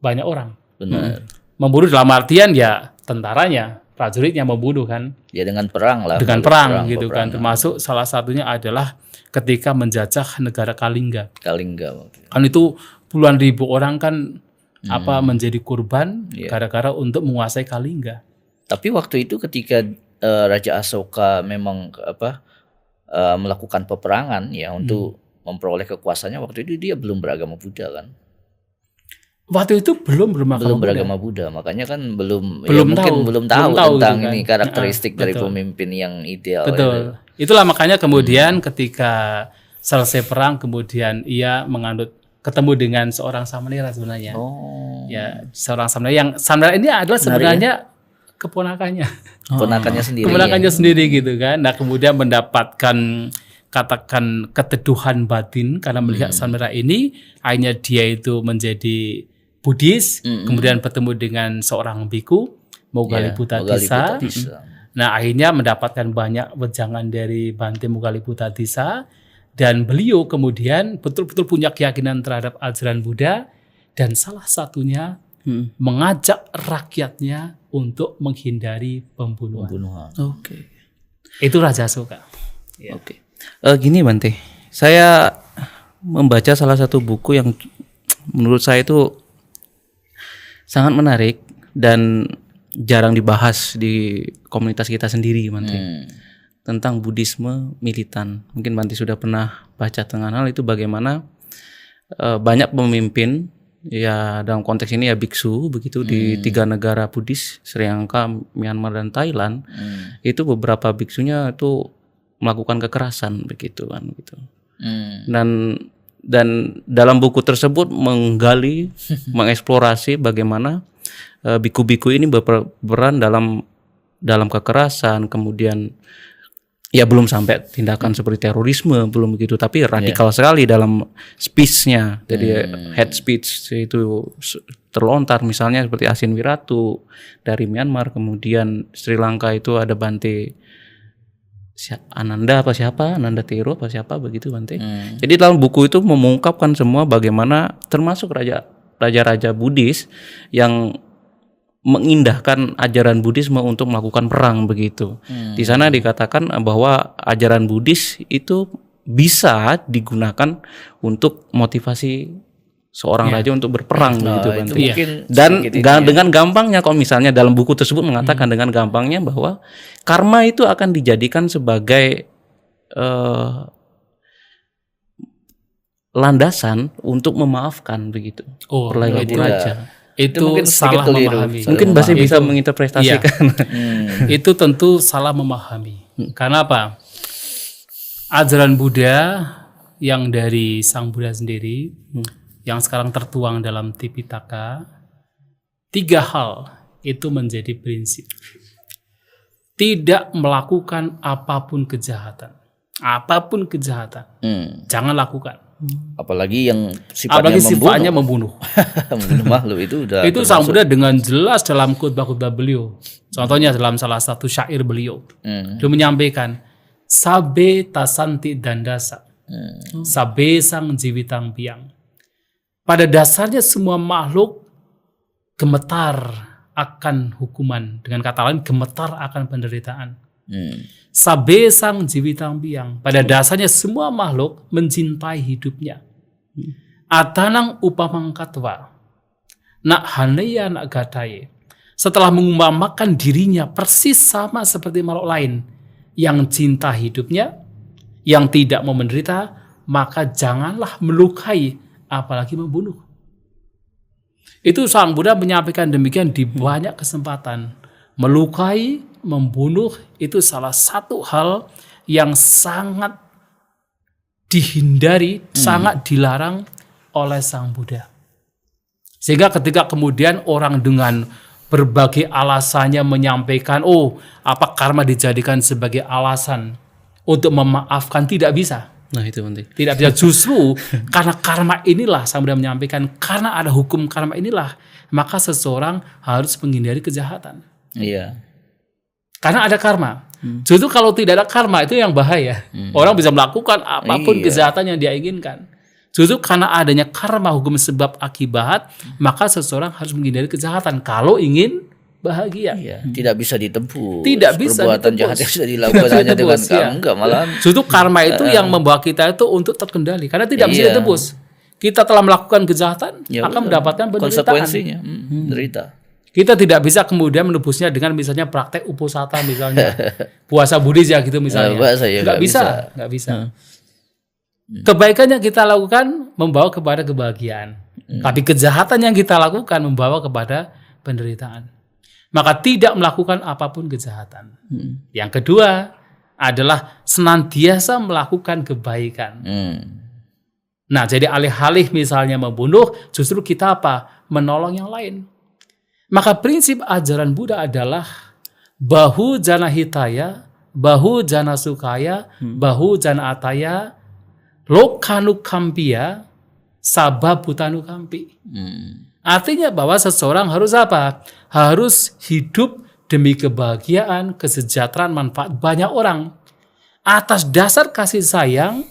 banyak orang. Benar. Membunuh dalam artian ya tentaranya, prajuritnya membunuh kan. Ya dengan perang lah. Dengan perang gitu kan. Termasuk salah satunya adalah ketika menjajah negara Kalingga. Kan itu puluhan ribu orang kan menjadi korban gara-gara untuk menguasai Kalingga. Tapi waktu itu ketika Raja Asoka memang melakukan peperangan ya untuk memperoleh kekuasaannya, waktu itu dia belum beragama Buddha kan. Waktu itu belum beragama Buddha, makanya kan belum tahu tentang kan ini karakteristik dari pemimpin yang ideal. Betul. Itulah makanya kemudian ketika selesai perang kemudian ia ketemu dengan seorang samanera sebenarnya. Ya, seorang samanera yang samanera ini adalah sebenarnya keponakannya. Keponakannya sendiri gitu kan. Nah, kemudian mendapatkan katakan keteduhan batin karena melihat samanera ini, akhirnya dia itu menjadi Buddhis, kemudian bertemu dengan seorang biku, Moggaliputadisa. Nah, akhirnya mendapatkan banyak wejangan dari Bhante Moggaliputadisa, dan beliau kemudian betul-betul punya keyakinan terhadap ajaran Buddha, dan salah satunya mengajak rakyatnya untuk menghindari pembunuhan. Itu Raja Asoka. Ya. Gini Bhante, saya membaca salah satu buku yang menurut saya itu sangat menarik dan jarang dibahas di komunitas kita sendiri, Bhante. Tentang Buddhisme militan. Mungkin Bhante sudah pernah baca tentang hal itu, bagaimana banyak pemimpin ya dalam konteks ini ya biksu begitu di 3 negara Buddhis, Sri Lanka, Myanmar dan Thailand. Itu beberapa biksunya itu melakukan kekerasan begitu kan gitu. Dan dalam buku tersebut menggali, mengeksplorasi bagaimana biku-biku ini berperan dalam kekerasan, kemudian ya belum sampai tindakan seperti terorisme, belum begitu, tapi radikal sekali dalam speech-nya. Jadi head speech itu terlontar, misalnya seperti Asin Wiratu dari Myanmar, kemudian Sri Lanka itu ada Bante Ananda Ananda Thero apa siapa begitu Bante. Jadi dalam buku itu mengungkapkan semua bagaimana termasuk raja-raja Buddhis yang mengindahkan ajaran Buddhisme untuk melakukan perang begitu. Di sana dikatakan bahwa ajaran Buddhis itu bisa digunakan untuk motivasi seorang raja untuk berperang begitu kan. Dan dengan gampangnya kalau misalnya dalam buku tersebut mengatakan dengan gampangnya bahwa karma itu akan dijadikan sebagai landasan untuk memaafkan begitu. Perilaku raja. Itu salah memahami. Mungkin masih bisa menginterpretasikan. Itu tentu salah memahami. Karena apa? Ajaran Buddha yang dari Sang Buddha sendiri, yang sekarang tertuang dalam Tipitaka, 3 hal itu menjadi prinsip. Tidak melakukan apapun kejahatan. Apapun kejahatan. Jangan lakukan. Apalagi yang sifatnya membunuh. Membunuh makhluk itu udah itu Sang Buddha dengan jelas dalam khutbah-khutbah beliau. Contohnya dalam salah satu syair beliau. Dia menyampaikan sabe tasanti dandasa. Sabe sang jiwitang piang. Pada dasarnya semua makhluk gemetar akan hukuman. Dengan kata lain gemetar akan penderitaan. Sabe sang jiwitang piang. Pada dasarnya semua makhluk mencintai hidupnya. Atanang upamangkatwa. Nak haneya nak gataye. Setelah mengumpamakan dirinya persis sama seperti makhluk lain yang cinta hidupnya, yang tidak mau menderita, maka janganlah melukai, apalagi membunuh. Itu Sang Buddha menyampaikan demikian di banyak kesempatan. Melukai, membunuh itu salah satu hal yang sangat dihindari, sangat dilarang oleh Sang Buddha. Sehingga ketika kemudian orang dengan berbagai alasannya menyampaikan, apa karma dijadikan sebagai alasan untuk memaafkan, tidak bisa. Nah itu penting. Tidak bisa, justru karena karma inilah, Sang Buddha menyampaikan, karena ada hukum karma inilah, maka seseorang harus menghindari kejahatan. Iya. Karena ada karma. Justru kalau tidak ada karma itu yang bahaya. Orang bisa melakukan apapun kejahatan yang dia inginkan. Justru karena adanya karma, hukum sebab akibat, maka seseorang harus menghindari kejahatan kalau ingin bahagia. Iya. Tidak bisa ditebus. Tidak bisa perbuatan ditebus. jahat yang sudah dilakukan hanya dengan karma, enggak malah. Justru karma itu yang membawa kita itu untuk terkendali. Karena tidak bisa ditebus. Kita telah melakukan kejahatan, akan mendapatkan penderitaan. Konsekuensinya, menderita. Kita tidak bisa kemudian menebusnya dengan misalnya praktek uposata misalnya. Puasa Buddhis ya gitu misalnya. Nggak bisa. Kebaikan yang kita lakukan membawa kepada kebahagiaan. Tapi kejahatan yang kita lakukan membawa kepada penderitaan. Maka tidak melakukan apapun kejahatan. Yang kedua adalah senantiasa melakukan kebaikan. Nah, jadi alih-alih misalnya membunuh, justru kita apa? Menolong yang lain. Maka prinsip ajaran Buddha adalah bahu jana hitaya, bahu jana sukaya, bahu jana ataya, lokanu kampia, sababutanu kampi. Artinya bahwa seseorang harus apa? Harus hidup demi kebahagiaan, kesejahteraan, manfaat banyak orang. Atas dasar kasih sayang,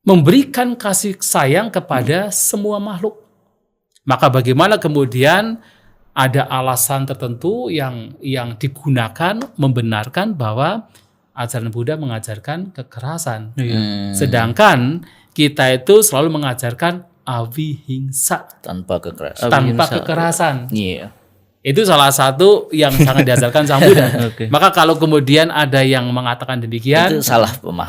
memberikan kasih sayang kepada semua makhluk. Maka bagaimana kemudian ada alasan tertentu yang digunakan membenarkan bahwa ajaran Buddha mengajarkan kekerasan. Sedangkan kita itu selalu mengajarkan avihingsa, tanpa kekerasan. Iya. Itu salah satu yang sangat diajarkan Sang Buddha. Maka kalau kemudian ada yang mengatakan demikian,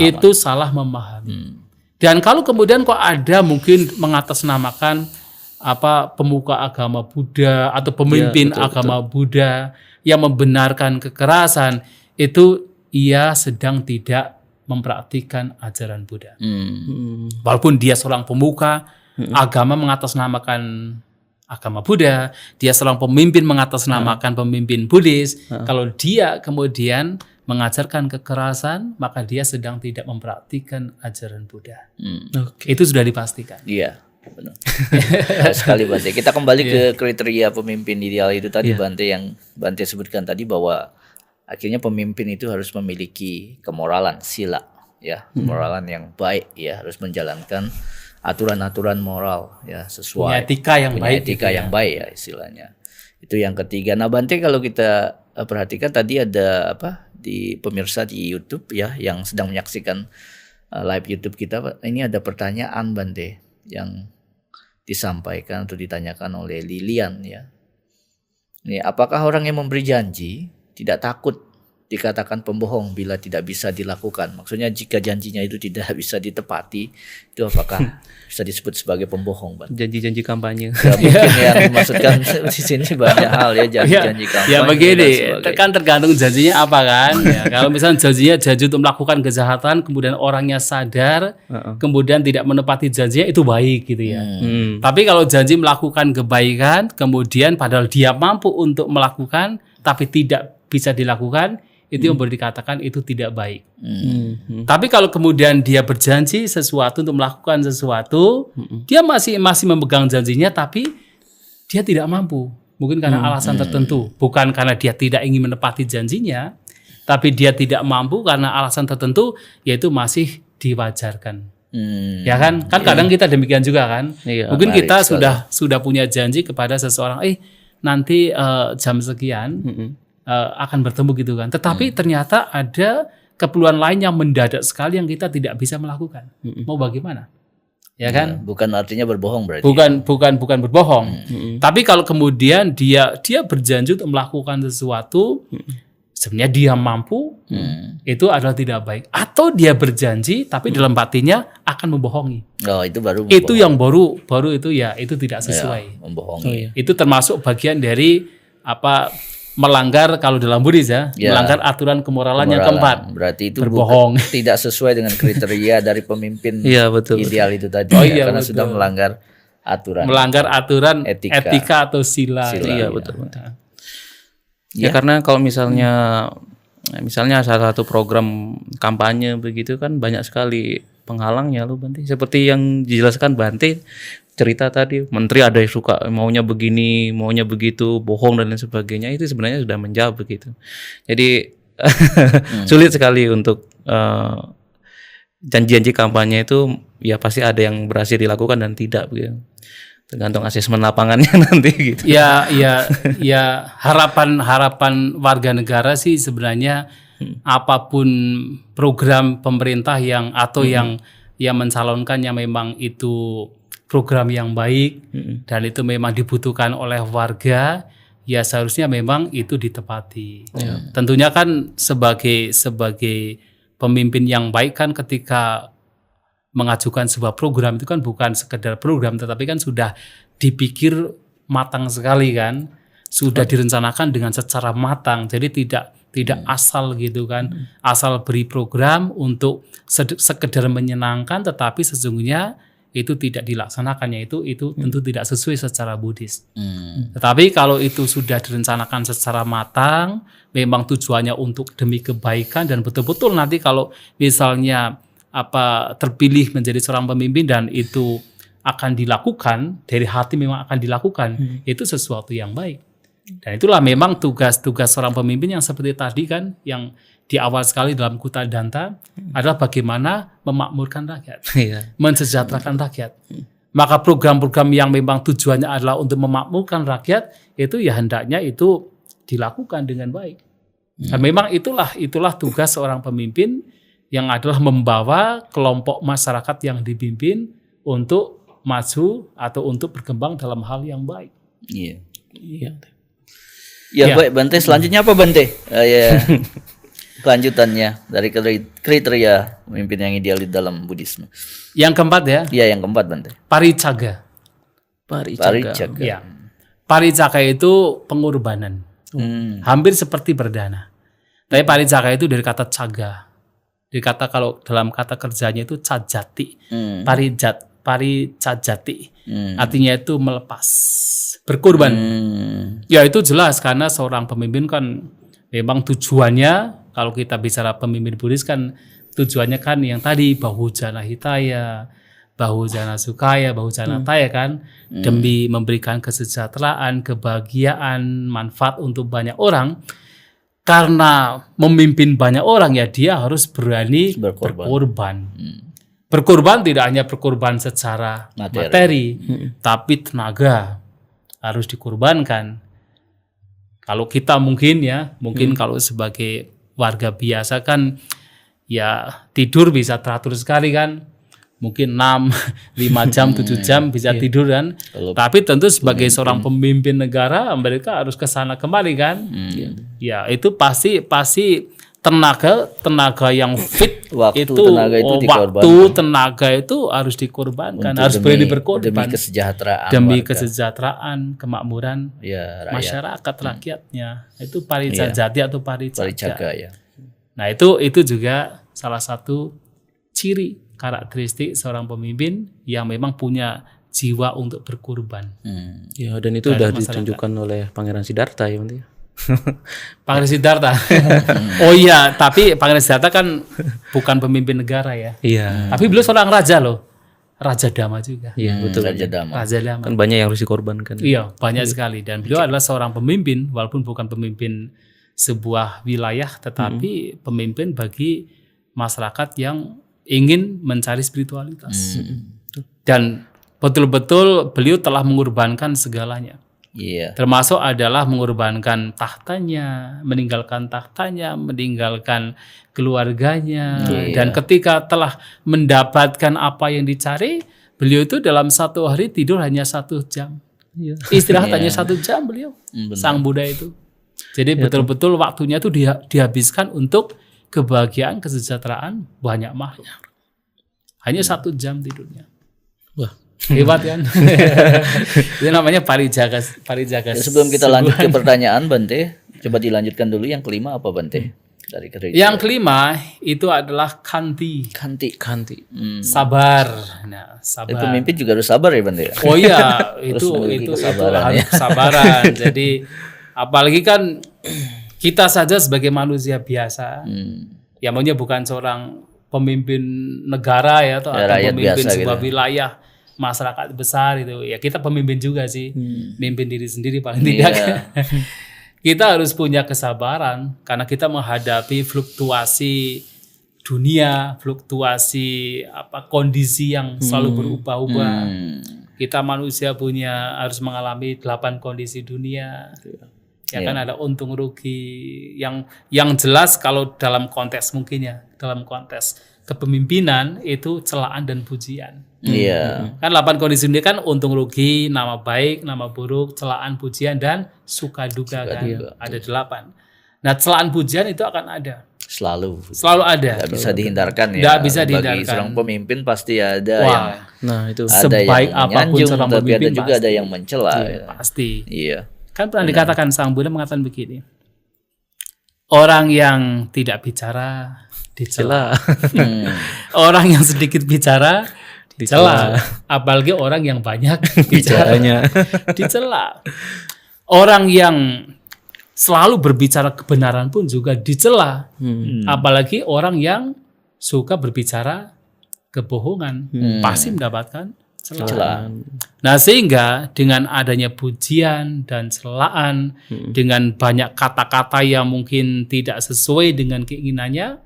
itu salah memahami. Dan kalau kemudian kok ada mungkin mengatasnamakan pemuka agama Buddha atau pemimpin agama Buddha yang membenarkan kekerasan, itu ia sedang tidak mempraktikkan ajaran Buddha. Walaupun dia seorang pemuka agama mengatasnamakan agama Buddha, dia seorang pemimpin mengatasnamakan pemimpin Buddhis, kalau dia kemudian mengajarkan kekerasan, maka dia sedang tidak mempraktikkan ajaran Buddha. Oke. Itu sudah dipastikan. Iya, benar. Sekali Bante. Kita kembali ke kriteria pemimpin ideal itu tadi Bante, yang Bante sebutkan tadi bahwa akhirnya pemimpin itu harus memiliki kemoralan, sila, ya, kemoralan yang baik, ya, harus menjalankan aturan-aturan moral, ya, sesuai. Punya etika yang baik. Etika yang baik, ya, istilahnya. Itu yang ketiga. Nah, Bante, kalau kita perhatikan tadi ada di pemirsa di YouTube, ya, yang sedang menyaksikan live YouTube kita, ini ada pertanyaan Bante yang disampaikan atau ditanyakan oleh Lilian, ya. Ini, apakah orang yang memberi janji tidak takut dikatakan pembohong bila tidak bisa dilakukan? Maksudnya jika janjinya itu tidak bisa ditepati, itu apakah bisa disebut sebagai pembohong, Bang? Janji-janji kampanye. Ya, mungkin yang dimaksudkan di sini banyak hal, ya, janji-janji kampanye. Ya begini, kan tergantung janjinya apa kan. Ya, kalau misalnya janjinya janji untuk melakukan kejahatan, kemudian orangnya sadar, kemudian tidak menepati janjinya, itu baik gitu ya. Tapi kalau janji melakukan kebaikan, kemudian padahal dia mampu untuk melakukan, tapi tidak bisa dilakukan, itu yang boleh dikatakan itu tidak baik. Tapi kalau kemudian dia berjanji sesuatu untuk melakukan sesuatu, dia masih memegang janjinya, tapi dia tidak mampu. Mungkin karena alasan tertentu, bukan karena dia tidak ingin menepati janjinya, tapi dia tidak mampu karena alasan tertentu, yaitu masih diwajarkan. Ya kan? Kan kadang kita demikian juga kan. Mungkin kita sudah punya janji kepada seseorang, nanti jam sekian akan bertemu gitu kan. Tetapi ternyata ada keperluan lain yang mendadak sekali yang kita tidak bisa melakukan. Mau bagaimana? Ya kan? Bukan artinya berbohong berarti. Bukan berbohong. Tapi kalau kemudian dia berjanji untuk melakukan sesuatu, sebenarnya dia mampu, itu adalah tidak baik. Atau dia berjanji tapi dalam hatinya akan membohongi. Oh, itu baru. Itu yang baru itu ya, itu tidak sesuai. Membohongi. Itu termasuk bagian dari melanggar, kalau dalam Buddhis melanggar aturan kemoralan yang keempat. Berarti itu berbohong. Tidak sesuai dengan kriteria dari pemimpin betul. ideal itu tadi. Karena sudah melanggar aturan. Melanggar aturan etika atau sila. Iya, betul. Ya, karena kalau misalnya salah satu program kampanye begitu kan banyak sekali penghalangnya loh Bante. Seperti yang dijelaskan Bante, cerita tadi, menteri ada yang suka maunya begini, maunya begitu, bohong dan lain sebagainya, itu sebenarnya sudah menjawab begitu. Jadi sulit sekali untuk janji-janji kampanye itu, ya pasti ada yang berhasil dilakukan dan tidak begitu. Tergantung asesmen lapangannya nanti gitu. Ya harapan warga negara sih sebenarnya apapun program pemerintah yang mencalonkan yang memang itu program yang baik dan itu memang dibutuhkan oleh warga, ya seharusnya memang itu ditepati. Tentunya kan sebagai pemimpin yang baik kan ketika mengajukan sebuah program itu kan bukan sekedar program, tetapi kan sudah dipikir matang sekali kan, sudah direncanakan dengan secara matang. Jadi tidak asal gitu kan, asal beri program untuk sekedar menyenangkan, tetapi sesungguhnya itu tidak dilaksanakannya, itu tentu tidak sesuai secara Buddhis. Tetapi kalau itu sudah direncanakan secara matang, memang tujuannya untuk demi kebaikan dan betul-betul nanti kalau misalnya terpilih menjadi seorang pemimpin dan itu akan dilakukan dari hati, memang akan dilakukan, itu sesuatu yang baik. Dan itulah memang tugas-tugas seorang pemimpin yang seperti tadi kan, yang di awal sekali dalam Kutta Danta adalah bagaimana memakmurkan rakyat, mensejahterakan rakyat. Maka program-program yang memang tujuannya adalah untuk memakmurkan rakyat, itu ya hendaknya itu dilakukan dengan baik. Dan memang itulah tugas seorang pemimpin, yang adalah membawa kelompok masyarakat yang dipimpin untuk maju atau untuk berkembang dalam hal yang baik. Ya, baik Bante, selanjutnya apa Bante? Kelanjutannya dari kriteria pemimpin yang ideal di dalam Buddhisme. Yang keempat ya? Iya, yang keempat Bante. Paricaga. Ya. Paricaga itu pengorbanan. Hampir seperti berdana. Tapi paricaga itu dari kata caga. Dari kata, kalau dalam kata kerjanya itu cajati. Paricajati. Artinya itu melepas, berkorban. Ya itu jelas, karena seorang pemimpin kan memang tujuannya kalau kita bicara pemimpin Buddhis kan tujuannya kan yang tadi bahujana hitaya, bahujana sukaya, bahujana taya kan, demi memberikan kesejahteraan, kebahagiaan, manfaat untuk banyak orang. Karena memimpin banyak orang ya dia harus berani berkorban. Berkorban tidak hanya berkorban secara materi, tapi tenaga harus dikorbankan. Kalau kita mungkin kalau sebagai warga biasa kan ya tidur bisa teratur sekali kan. Mungkin 6, 5 jam, 7 jam bisa tidur kan. Tapi tentu sebagai seorang pemimpin negara mereka harus ke sana kembali kan. Ya itu pasti tenaga yang fit tenaga itu harus dikorbankan, harus berani berkorban demi kesejahteraan, kemakmuran masyarakat rakyatnya. Itu parijajati atau parijaga ya. Nah, itu juga salah satu ciri karakteristik seorang pemimpin yang memang punya jiwa untuk berkorban. Ya, dan itu sudah ditunjukkan oleh Pangeran Siddhartha ya, Bante. Pangeran Siddhartha. Oh iya, tapi Pangeran Siddhartha kan bukan pemimpin negara ya. Iya. Tapi beliau seorang raja loh. Raja Dhamma juga. Iya, betul. Raja Dhamma. Kan banyak yang harus dikorbankan. Iya, banyak sekali. Dan beliau adalah seorang pemimpin, walaupun bukan pemimpin sebuah wilayah, tetapi pemimpin bagi masyarakat yang ingin mencari spiritualitas. Dan betul-betul beliau telah mengorbankan segalanya. Termasuk adalah mengorbankan tahtanya, meninggalkan keluarganya. Dan ketika telah mendapatkan apa yang dicari, beliau itu dalam 1 hari tidur hanya 1 jam. Istirahat hanya 1 jam beliau, Sang Buddha itu. Jadi betul-betul waktunya itu dihabiskan untuk kebahagiaan, kesejahteraan banyak makhluk. Hanya 1 jam tidurnya. Wah, hebat kan? Itu namanya parijaga. Sebelum kita lanjut ke pertanyaan Bante, coba dilanjutkan dulu yang kelima apa Bante? Dari yang kelima itu adalah kanti. Sabar. Nah, sabar. Pemimpin juga harus sabar ya Bante. Oh iya, itu harus kesabaran. Jadi apalagi kan kita saja sebagai manusia biasa, ya maunya bukan seorang pemimpin negara ya atau pemimpin sebuah wilayah masyarakat besar itu ya, kita pemimpin juga sih, mimpin diri sendiri paling tidak. Kita harus punya kesabaran karena kita menghadapi fluktuasi dunia, fluktuasi kondisi yang selalu berubah-ubah. Kita manusia harus mengalami 8 kondisi dunia. Ya kan ada untung rugi yang jelas kalau dalam konteks dalam konteks kepemimpinan itu celaan dan pujian. Kan 8 kondisi dunia kan untung rugi, nama baik, nama buruk, celaan, pujian dan suka duka kan. Ada 8. Nah, celaan pujian itu akan ada. Selalu ada. Nggak bisa dihindarkan ya. Nggak bisa dihindarkan. Bagi seorang pemimpin pasti ada itu ada sebaik yang apapun seorang tapi pemimpin ada juga ada yang mencela. Pasti. Iya. Kan pernah dikatakan Sang Buddha mengatakan begini. Orang yang tidak bicara dicela. Orang yang sedikit bicara dicela. Apalagi orang yang banyak bicaranya dicela. Orang yang selalu berbicara kebenaran pun juga dicela. Apalagi orang yang suka berbicara kebohongan pasti mendapatkan celaan. Nah, sehingga dengan adanya pujian dan celaan, dengan banyak kata-kata yang mungkin tidak sesuai dengan keinginannya,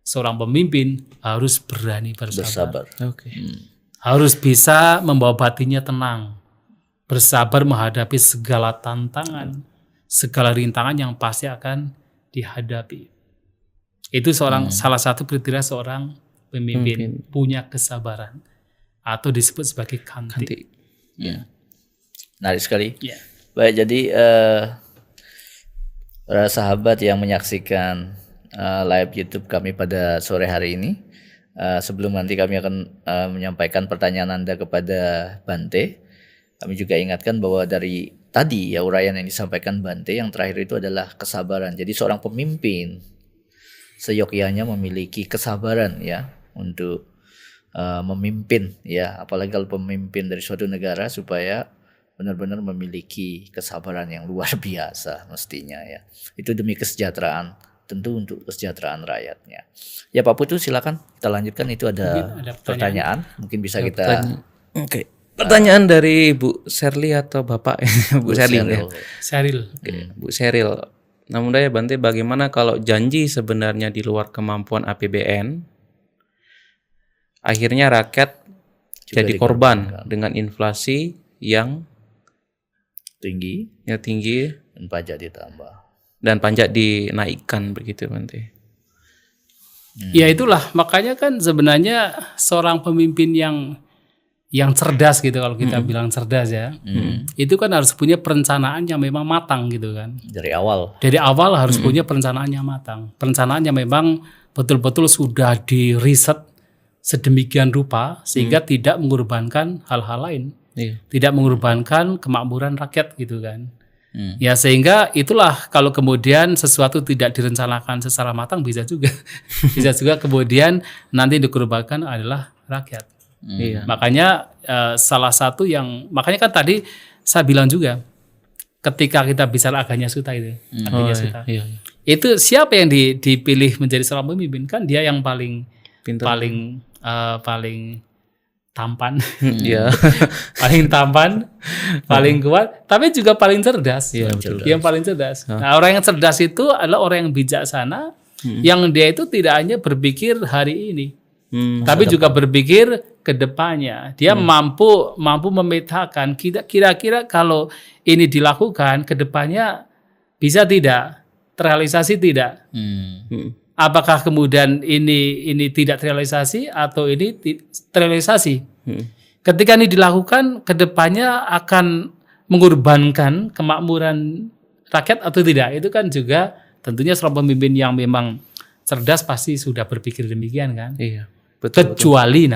seorang pemimpin harus berani bersabar. Harus bisa membawa batinnya tenang, bersabar menghadapi segala tantangan, segala rintangan yang pasti akan dihadapi. Itu salah satu kriteria seorang pemimpin, punya kesabaran. Atau disebut sebagai kanti. Menarik sekali. Baik, jadi para sahabat yang menyaksikan live YouTube kami pada sore hari ini, sebelum nanti kami akan menyampaikan pertanyaan Anda kepada Bante, kami juga ingatkan bahwa dari tadi ya uraian yang disampaikan Bante yang terakhir itu adalah kesabaran. Jadi seorang pemimpin seyogyanya memiliki kesabaran ya untuk memimpin ya, apalagi kalau pemimpin dari suatu negara, supaya benar-benar memiliki kesabaran yang luar biasa mestinya ya. Itu demi kesejahteraan tentu untuk kesejahteraan rakyatnya. Ya Pak Putu silakan kita lanjutkan, itu ada pertanyaan mungkin bisa kita. Oke. Pertanyaan dari Bu Serli atau Bapak Bu Serli. Seril. Oke, Bu Seril. Namun daya Bante, bagaimana kalau janji sebenarnya di luar kemampuan APBN, akhirnya rakyat juga jadi korban dengan inflasi yang tinggi dan pajak dinaikkan begitu Bante. Ya itulah, makanya kan sebenarnya seorang pemimpin yang cerdas gitu, kalau kita bilang cerdas ya, itu kan harus punya perencanaan yang memang matang gitu kan. Dari awal harus punya perencanaan yang matang. Perencanaan yang memang betul-betul sudah di-riset sedemikian rupa sehingga tidak mengorbankan hal-hal lain. Tidak mengorbankan kemakmuran rakyat gitu kan. Ya sehingga itulah kalau kemudian sesuatu tidak direncanakan secara matang bisa juga kemudian nanti dikorbankan adalah rakyat. Makanya salah satu makanya kan tadi saya bilang juga ketika kita bicara Aganya Sutta itu, itu siapa yang dipilih menjadi seorang pemimpin? Kan dia yang paling pintar, paling tampan, paling tampan, paling kuat, tapi juga paling cerdas. Yang paling cerdas. Nah, orang yang cerdas itu adalah orang yang bijaksana, yang dia itu tidak hanya berpikir hari ini, tapi juga berpikir ke depannya. Dia mampu memetakan kira-kira kalau ini dilakukan ke depannya bisa tidak terrealisasi tidak. Apakah kemudian ini tidak terrealisasi atau ini terrealisasi? Ketika ini dilakukan ke depannya akan mengorbankan kemakmuran rakyat atau tidak? Itu kan juga tentunya seorang pemimpin yang memang cerdas pasti sudah berpikir demikian kan? Iya. Kecuali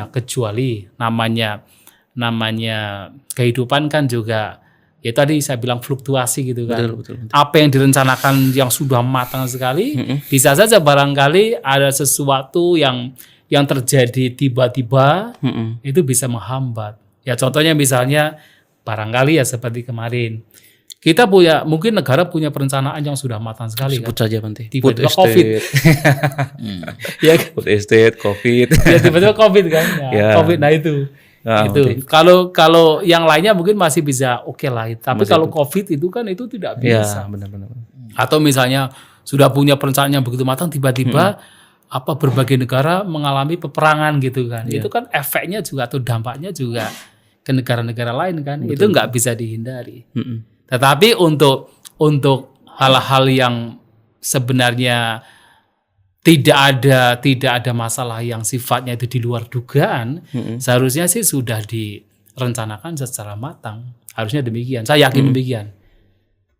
namanya kehidupan kan juga ya tadi saya bilang fluktuasi gitu kan. Betul. Apa yang direncanakan yang sudah matang sekali bisa saja barangkali ada sesuatu yang terjadi tiba-tiba itu bisa menghambat. Ya contohnya misalnya barangkali ya seperti kemarin kita mungkin negara punya perencanaan yang sudah matang sekali. Sebut kan? saja Bante. Tiba-tiba COVID. Ya, food estate, COVID. Ya tiba-tiba COVID kan. COVID, nah itu. Kalau yang lainnya mungkin masih bisa oke lah. Tapi kalau COVID itu kan itu tidak bisa. Ya, benar-benar. Atau misalnya sudah punya perencanaan yang begitu matang, tiba-tiba berbagai negara mengalami peperangan gitu kan. Itu kan efeknya juga atau dampaknya juga ke negara-negara lain kan. Betul. Itu nggak bisa dihindari. Tetapi untuk hal-hal yang sebenarnya tidak ada masalah yang sifatnya itu di luar dugaan, seharusnya sih sudah direncanakan secara matang. Harusnya demikian. Saya yakin demikian.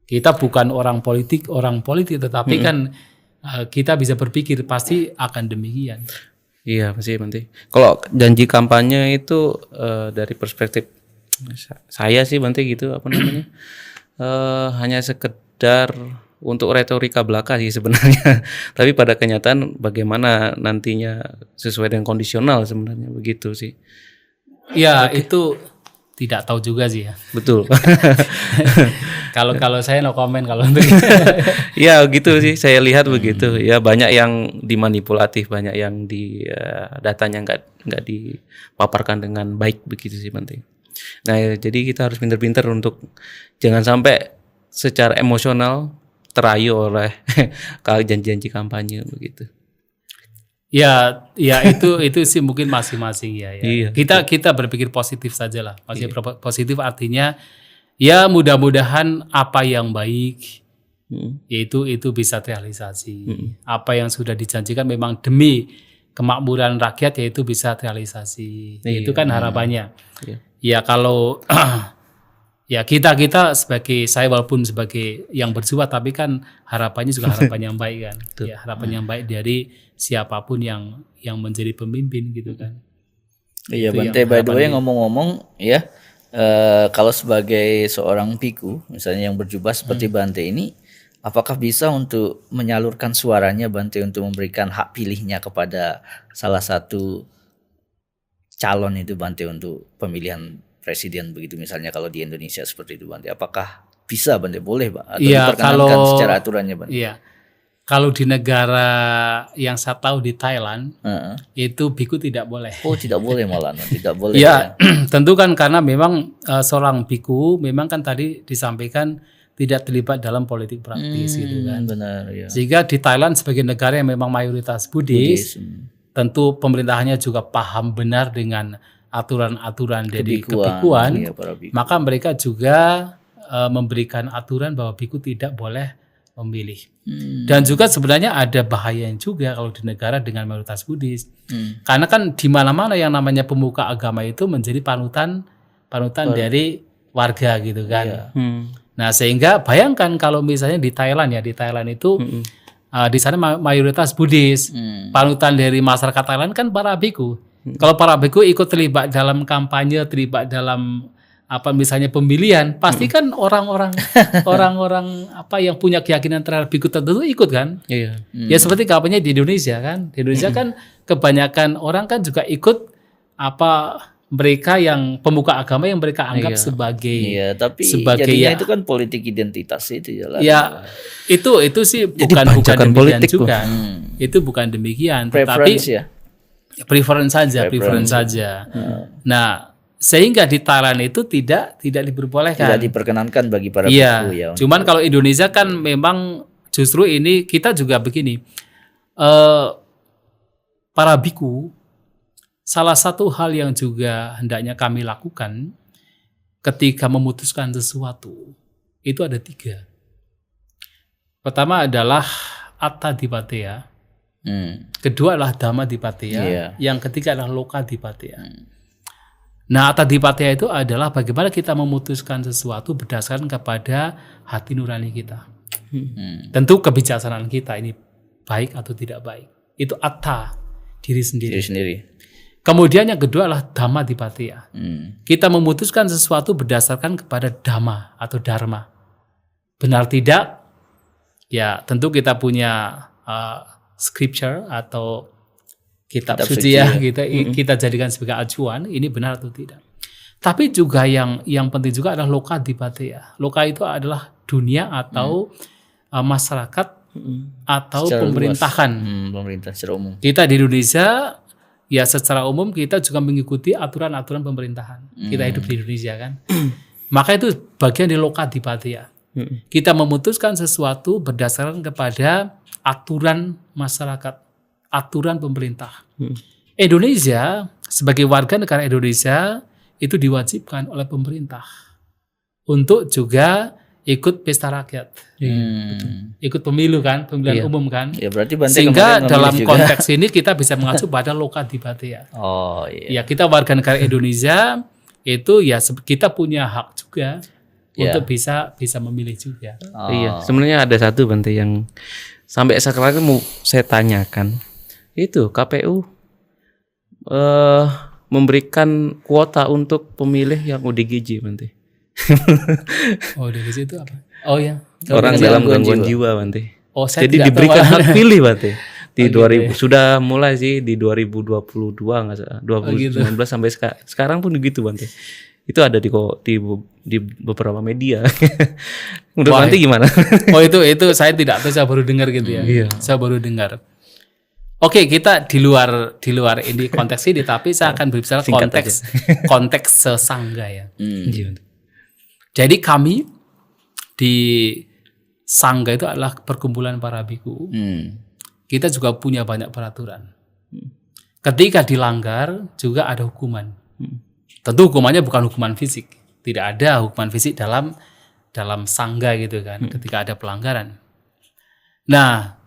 Kita bukan orang politik, tetapi kan kita bisa berpikir pasti akan demikian. Iya, pasti Bante. Kalau janji kampanye itu dari perspektif saya sih Bante gitu hanya sekedar untuk retorika belaka sih sebenarnya. Tapi pada kenyataan bagaimana nantinya sesuai dengan kondisional sebenarnya begitu sih. Ya itu tidak tahu juga sih ya. Betul. Kalau saya no comment kalau untuk. Ya gitu sih saya lihat begitu. Ya banyak yang dimanipulatif, banyak yang datanya nggak dipaparkan dengan baik begitu sih penting. Nah jadi kita harus pintar-pintar untuk jangan sampai secara emosional terayu oleh janji-janji kampanye begitu. Ya itu sih mungkin masing-masing ya. Iya, kita berpikir positif saja lah. Maksudnya positif artinya ya mudah-mudahan apa yang baik itu bisa terrealisasi. Apa yang sudah dijanjikan memang demi kemakmuran rakyat yaitu bisa terrealisasi. Itu kan harapannya. Ya kalau ya kita sebagai saya walaupun sebagai yang berjiwa tapi kan harapannya juga harapan yang baik kan. Ya harapan yang baik dari siapapun yang menjadi pemimpin gitu kan. Iya Bante, by the way ngomong-ngomong ya kalau sebagai seorang biku misalnya yang berjubah seperti Bante ini, apakah bisa untuk menyalurkan suaranya Bante untuk memberikan hak pilihnya kepada salah satu calon itu Bante untuk pemilihan presiden begitu misalnya kalau di Indonesia seperti itu Bante, apakah bisa Bante, boleh Bang atau diperkenankan secara aturannya Bante? Iya. Kalau di negara yang saya tahu di Thailand, itu biku tidak boleh. Oh, tidak boleh malah, tidak boleh. Ya, tentu kan karena memang seorang biku memang kan tadi disampaikan tidak terlibat dalam politik praktis gitu kan. Benar, ya. Sehingga di Thailand sebagai negara yang memang mayoritas Buddhis, tentu pemerintahannya juga paham benar dengan aturan-aturan dari kebikuan, ya, maka mereka juga memberikan aturan bahwa biku tidak boleh memilih. Dan juga sebenarnya ada bahayanya juga kalau di negara dengan mayoritas Buddhis. Karena kan di mana-mana yang namanya pemuka agama itu menjadi panutan dari warga gitu kan. Nah, sehingga bayangkan kalau misalnya di Thailand itu di sana mayoritas Buddhis. Panutan dari masyarakat Thailand kan para biku. Kalau para biku ikut terlibat dalam kampanye, terlibat dalam misalnya pemilihan, pasti kan orang-orang apa yang punya keyakinan terhadap biku tertentu ikut kan? Iya. Ya seperti kampanye di Indonesia kan. Di Indonesia kan kebanyakan orang kan juga ikut mereka yang pemuka agama yang mereka anggap sebagai tapi sebagai itu kan politik identitas itu ya. Ya, itu sih bukan demikian politik juga. Itu bukan demikian, tetapi preference saja. Nah, sehingga di Thailand itu tidak diperbolehkan. Tidak diperkenankan bagi para biku ya. Cuman kalau Indonesia kan memang justru ini kita juga begini. Para biku, salah satu hal yang juga hendaknya kami lakukan ketika memutuskan sesuatu itu ada 3. Pertama adalah Attadipateya. Kedua adalah Dhammadipateya. Yang ketiga adalah Lokadipateya. Nah, Attadipateya itu adalah bagaimana kita memutuskan sesuatu berdasarkan kepada hati nurani kita. Tentu kebijaksanaan kita ini baik atau tidak baik. Itu atta, diri sendiri. Kemudian yang kedua adalah Dhammadipateya. Kita memutuskan sesuatu berdasarkan kepada dhamma atau dharma. Benar tidak? Ya, tentu kita punya scripture atau kitab suci ya, kita jadikan sebagai acuan, ini benar atau tidak. Tapi juga yang penting juga adalah Lokadipateya. Loka itu adalah dunia atau masyarakat atau secara pemerintahan. Pemerintah secara umum. Kita di Indonesia ya secara umum kita juga mengikuti aturan-aturan pemerintahan. Kita hidup di Indonesia kan. Maka itu bagian dari Lokadipateya. Kita memutuskan sesuatu berdasarkan kepada aturan masyarakat, aturan pemerintah. Indonesia sebagai warga negara Indonesia itu diwajibkan oleh pemerintah untuk juga ikut pesta rakyat, ikut pemilu kan, pemilihan umum kan. Ya, berarti sehingga dalam konteks ini kita bisa mengacu pada Lokadipateya. Ya, kita warga negara Indonesia itu ya kita punya hak juga untuk bisa memilih juga. Iya, sebenarnya ada satu Bante yang sampai sekarang mau saya tanyakan. Itu KPU memberikan kuota untuk pemilih yang ODGJ Bante. ODGJ itu apa? Oh ya, orang dalam gangguan jiwa Bante. Jadi diberikan hak pilih Bante. Di 2000 sudah mulai sih di 2022 enggak salah. 2019 sampai sekarang pun begitu Bante. Itu ada di beberapa media. Menurut Bante gimana? Itu saya tidak tahu, saya baru dengar gitu ya. Iya. Saya baru dengar. Oke, kita di luar ini konteks ini, tapi saya akan berbicara konteks sesangga ya. Jadi kami di sangga itu adalah perkumpulan para biku. Kita juga punya banyak peraturan. Ketika dilanggar juga ada hukuman. Tentu hukumannya bukan hukuman fisik. Tidak ada hukuman fisik dalam sangga gitu kan, ketika ada pelanggaran. Nah,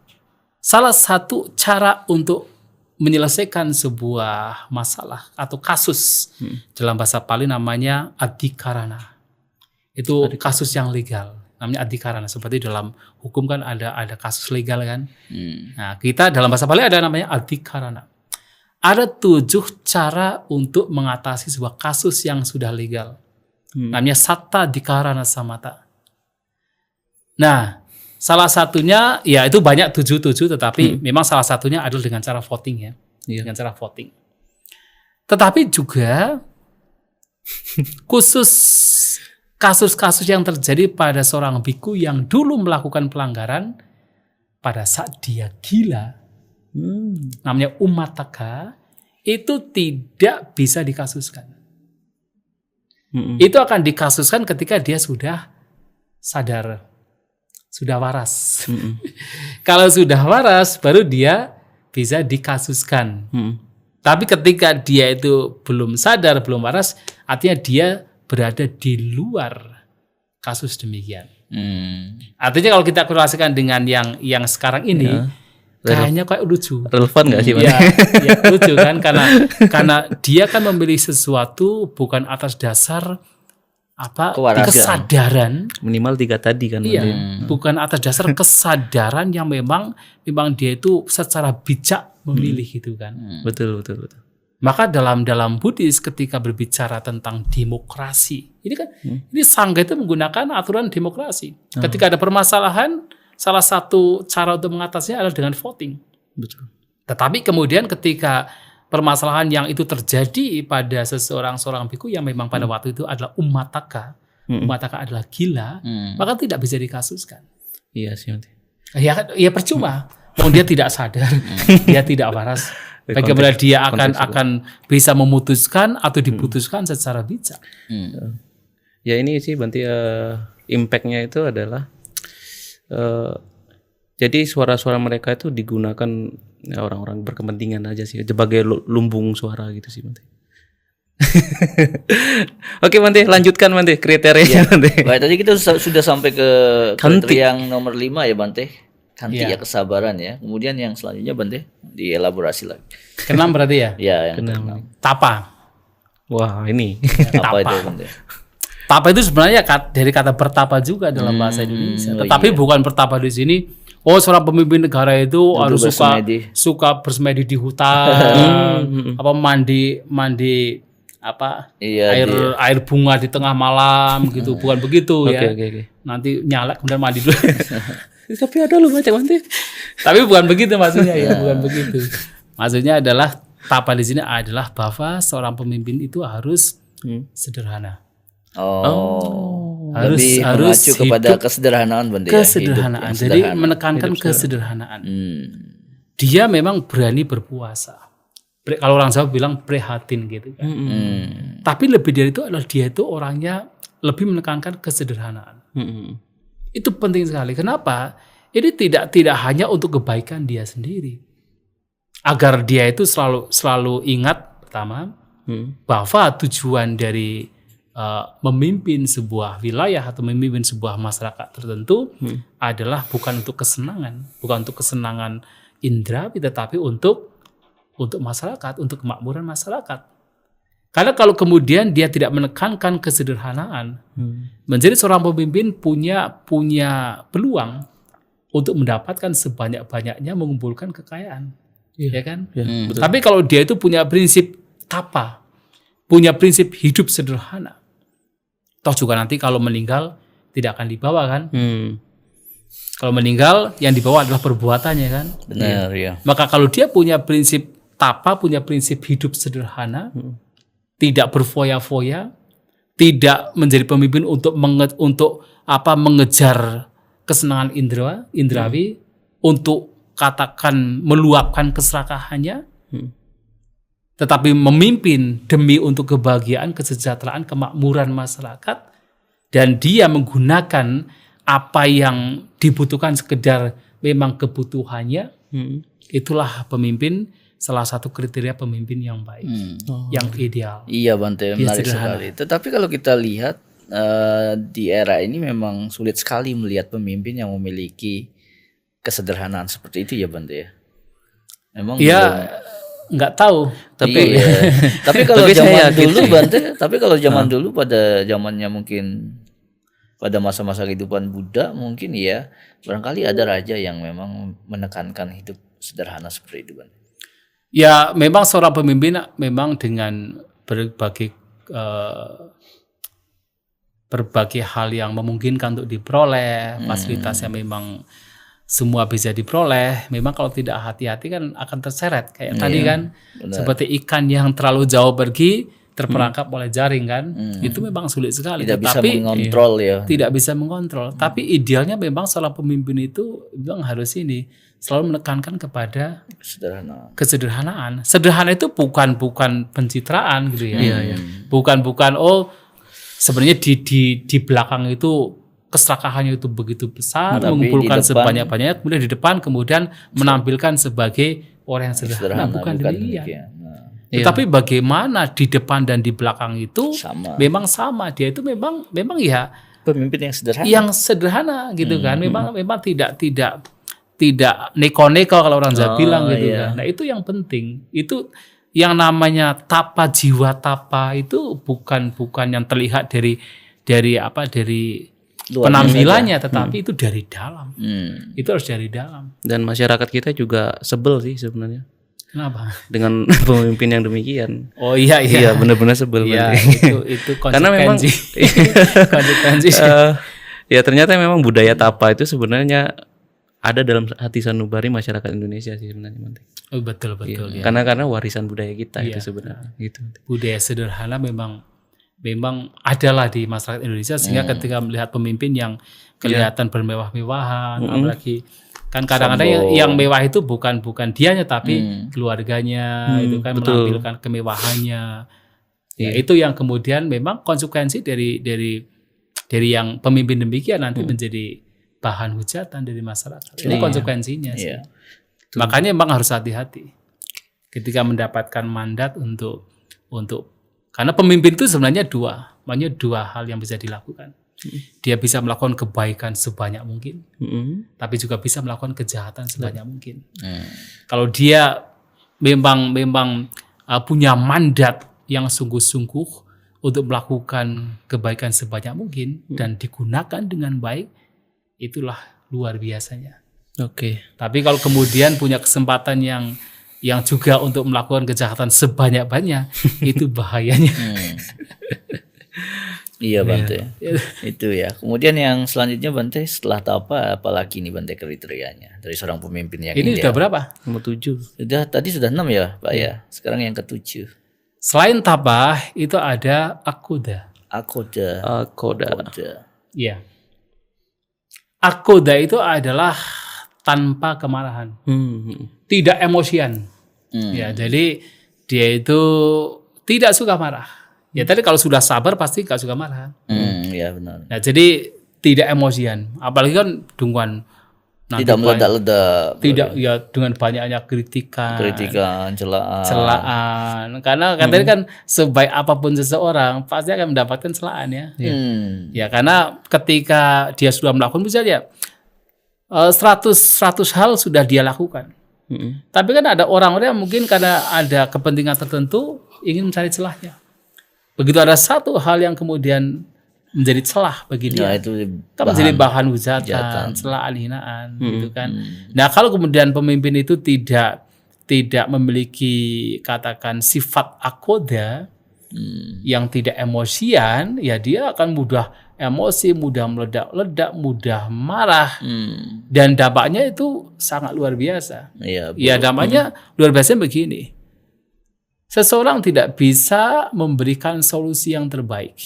salah satu cara untuk menyelesaikan sebuah masalah atau kasus dalam bahasa Pali namanya adhikarana. Itu kasus yang legal, namanya adhikarana. Seperti dalam hukum kan ada kasus legal kan. Nah, kita dalam bahasa Pali ada namanya adhikarana. Ada 7 cara untuk mengatasi sebuah kasus yang sudah legal. Namanya satta adhikarana samata. Nah, salah satunya ya itu banyak 7 tetapi memang salah satunya adalah dengan cara voting ya. Dengan cara voting. Tetapi juga khusus kasus-kasus yang terjadi pada seorang biku yang dulu melakukan pelanggaran, pada saat dia gila, namanya umataka, itu tidak bisa dikasuskan. Itu akan dikasuskan ketika dia sudah sadar, sudah waras. Kalau sudah waras, baru dia bisa dikasuskan. Tapi ketika dia itu belum sadar, belum waras, artinya dia berada di luar kasus demikian. Artinya kalau kita korelasikan dengan yang sekarang ini, kayaknya kayak lucu. Relevan nggak sih? Ya, lucu kan, karena dia kan memilih sesuatu bukan atas dasar kesadaran, minimal 3 tadi kan. bukan atas dasar kesadaran yang memang dia itu secara bijak memilih gitu kan. Betul. Maka dalam Buddhis ketika berbicara tentang demokrasi, ini kan ini Sangha itu menggunakan aturan demokrasi. Ketika ada permasalahan, salah satu cara untuk mengatasinya adalah dengan voting. Betul. Tetapi kemudian ketika permasalahan yang itu terjadi pada seorang biku yang memang pada waktu itu adalah umataka adalah gila, maka tidak bisa dikasuskan. Iya sih. Ya percuma. Dia tidak sadar, dia tidak waras. Bagaimana dia akan bisa memutuskan atau diputuskan secara bijak? Ya ini sih berarti impact-nya itu adalah jadi suara-suara mereka itu digunakan orang-orang berkepentingan aja sih, sebagai lumbung suara gitu sih Bante. Oke Bante, lanjutkan Bante kriterianya Bante. Baik, tadi kita sudah sampai ke kriteria yang nomor 5 ya Bante. Kanti ya kesabaran ya. Kemudian yang selanjutnya Bante dielaborasi lagi. Keenam berarti ya? Ya, yang keenam. Tapa. Wah ini apa itu Bante? Tapa itu sebenarnya dari kata bertapa juga dalam bahasa Indonesia. Tetapi bukan bertapa di sini. Seorang pemimpin negara itu harus suka bersemedi di hutan, mandi air bunga di tengah malam gitu, bukan begitu ya. Okay. Nanti nyala kemudian mandi dulu. Tapi ada loh macam Bante. Tapi bukan begitu maksudnya ya, bukan begitu. Maksudnya adalah tapa di sini adalah bahwa seorang pemimpin itu harus sederhana. Harus mengacu kepada kesederhanaan Bante. Kesederhanaan. Jadi menekankan kesederhanaan. Dia memang berani berpuasa. Kalau orang Jawa bilang prihatin gitu kan. Tapi lebih dari itu adalah dia itu orangnya lebih menekankan kesederhanaan. Itu penting sekali. Kenapa? Ini tidak hanya untuk kebaikan dia sendiri. Agar dia itu selalu ingat pertama bahwa tujuan dari memimpin sebuah wilayah atau memimpin sebuah masyarakat tertentu adalah bukan untuk kesenangan indrawi, tetapi untuk masyarakat, untuk kemakmuran masyarakat. Karena kalau kemudian dia tidak menekankan kesederhanaan, menjadi seorang pemimpin punya peluang untuk mendapatkan sebanyak-banyaknya mengumpulkan kekayaan, ya kan? Tapi kalau dia itu punya prinsip tapa, punya prinsip hidup sederhana, toh juga nanti kalau meninggal tidak akan dibawa kan? Kalau meninggal yang dibawa adalah perbuatannya kan? Benar ya. Maka kalau dia punya prinsip tapa, punya prinsip hidup sederhana, tidak berfoya-foya, tidak menjadi pemimpin untuk mengejar kesenangan indrawi, untuk katakan meluapkan keserakahannya, tetapi memimpin demi untuk kebahagiaan, kesejahteraan, kemakmuran masyarakat, dan dia menggunakan apa yang dibutuhkan sekedar memang kebutuhannya, itulah pemimpin. Salah satu kriteria pemimpin yang baik, yang ideal. Iya Bante, menarik sekali. Tetapi kalau kita lihat di era ini memang sulit sekali melihat pemimpin yang memiliki kesederhanaan seperti itu ya Bante ya. Memang nggak tahu. Tapi kalau zaman dulu Bante, dulu pada zamannya mungkin pada masa-masa kehidupan Buddha mungkin ya barangkali ada raja yang memang menekankan hidup sederhana seperti itu Bante. Ya memang seorang pemimpin memang dengan berbagai hal yang memungkinkan untuk diperoleh, fasilitas yang memang semua bisa diperoleh. Memang kalau tidak hati-hati kan akan terseret kayak tadi kan, seperti ikan yang terlalu jauh pergi terperangkap oleh jaring kan, itu memang sulit sekali. Tidak bisa mengontrol ya. Tidak bisa mengontrol. Tapi idealnya memang seorang pemimpin itu memang harus selalu menekankan kepada kesederhanaan. Sederhana itu bukan pencitraan gitu ya. Bukan sebenarnya di belakang itu keserakahannya itu begitu besar, mengumpulkan sebanyak-banyaknya, kemudian di depan kemudian menampilkan sebagai orang yang sederhana. Bukan demikian. Tetapi bagaimana di depan dan di belakang itu memang sama. Dia itu memang ya pemimpin yang sederhana. Yang sederhana gitu kan. Memang tidak neko-neko kalau orang Jawa bilang gitu kan. Nah, itu yang penting. Itu yang namanya tapa, jiwa tapa itu bukan yang terlihat dari penampilannya, tetapi itu dari dalam. Itu harus dari dalam. Dan masyarakat kita juga sebel sih sebenarnya. Kenapa? Dengan pemimpin yang demikian. Oh iya. Iya, benar-benar sebel. Iya, itu konsekuensi. Karena memang konsekuensi. Ya ternyata memang budaya tapa itu sebenarnya ada dalam hati sanubari masyarakat Indonesia sih sebenarnya. Oh, betul ya. Karena warisan budaya kita itu sebenarnya gitu. Budaya sederhana memang adalah di masyarakat Indonesia, sehingga ketika melihat pemimpin yang kelihatan bermewah-mewahan, apalagi kan kadang-kadang yang mewah itu bukan dianya tapi keluarganya, itu kan menampilkan kemewahannya. Ya, itu yang kemudian memang konsekuensi dari yang pemimpin demikian nanti menjadi bahan hujatan dari masyarakat. Ini konsekuensinya sih. Makanya memang harus hati-hati ketika mendapatkan mandat untuk karena pemimpin itu sebenarnya dua hal yang bisa dilakukan. Dia bisa melakukan kebaikan sebanyak mungkin, tapi juga bisa melakukan kejahatan sebanyak mungkin. Kalau dia memang punya mandat yang sungguh-sungguh untuk melakukan kebaikan sebanyak mungkin dan digunakan dengan baik, itulah luar biasanya. Oke. Tapi kalau kemudian punya kesempatan yang juga untuk melakukan kejahatan sebanyak-banyak, itu bahayanya. Iya Bante, itu ya. Kemudian yang selanjutnya Bante, setelah tapa apalagi nih Bante kriterianya dari seorang pemimpin yang ini sudah berapa? Nomor 7. Tadi sudah 6 ya Pak ya. Sekarang yang ke-7. Selain tapa itu ada akoda. Iya. Akoda itu adalah tanpa kemarahan, tidak emosian. Ya, jadi dia itu tidak suka marah. Ya tadi kalau sudah sabar pasti gak suka marah. Ya benar. Nah, jadi tidak emosian, apalagi kan dengan tidak meledak-ledak. Tidak ya dengan banyaknya kritikan, celaan. Karena katanya kan sebaik apapun seseorang pasti akan mendapatkan celaan ya. Ya karena ketika dia sudah melakukan misalnya 100 hal sudah dia lakukan. Tapi kan ada orang-orang yang mungkin karena ada kepentingan tertentu ingin mencari celahnya. Begitu ada satu hal yang kemudian menjadi celah bagi dia, itu kan menjadi bahan hujatan, celaan, hinaan, gitu kan. Nah, kalau kemudian pemimpin itu tidak memiliki katakan sifat akoda yang tidak emosian, ya dia akan mudah emosi, mudah meledak-ledak, mudah marah, dan dampaknya itu sangat luar biasa. Ya dampaknya luar biasa begini. Seseorang tidak bisa memberikan solusi yang terbaik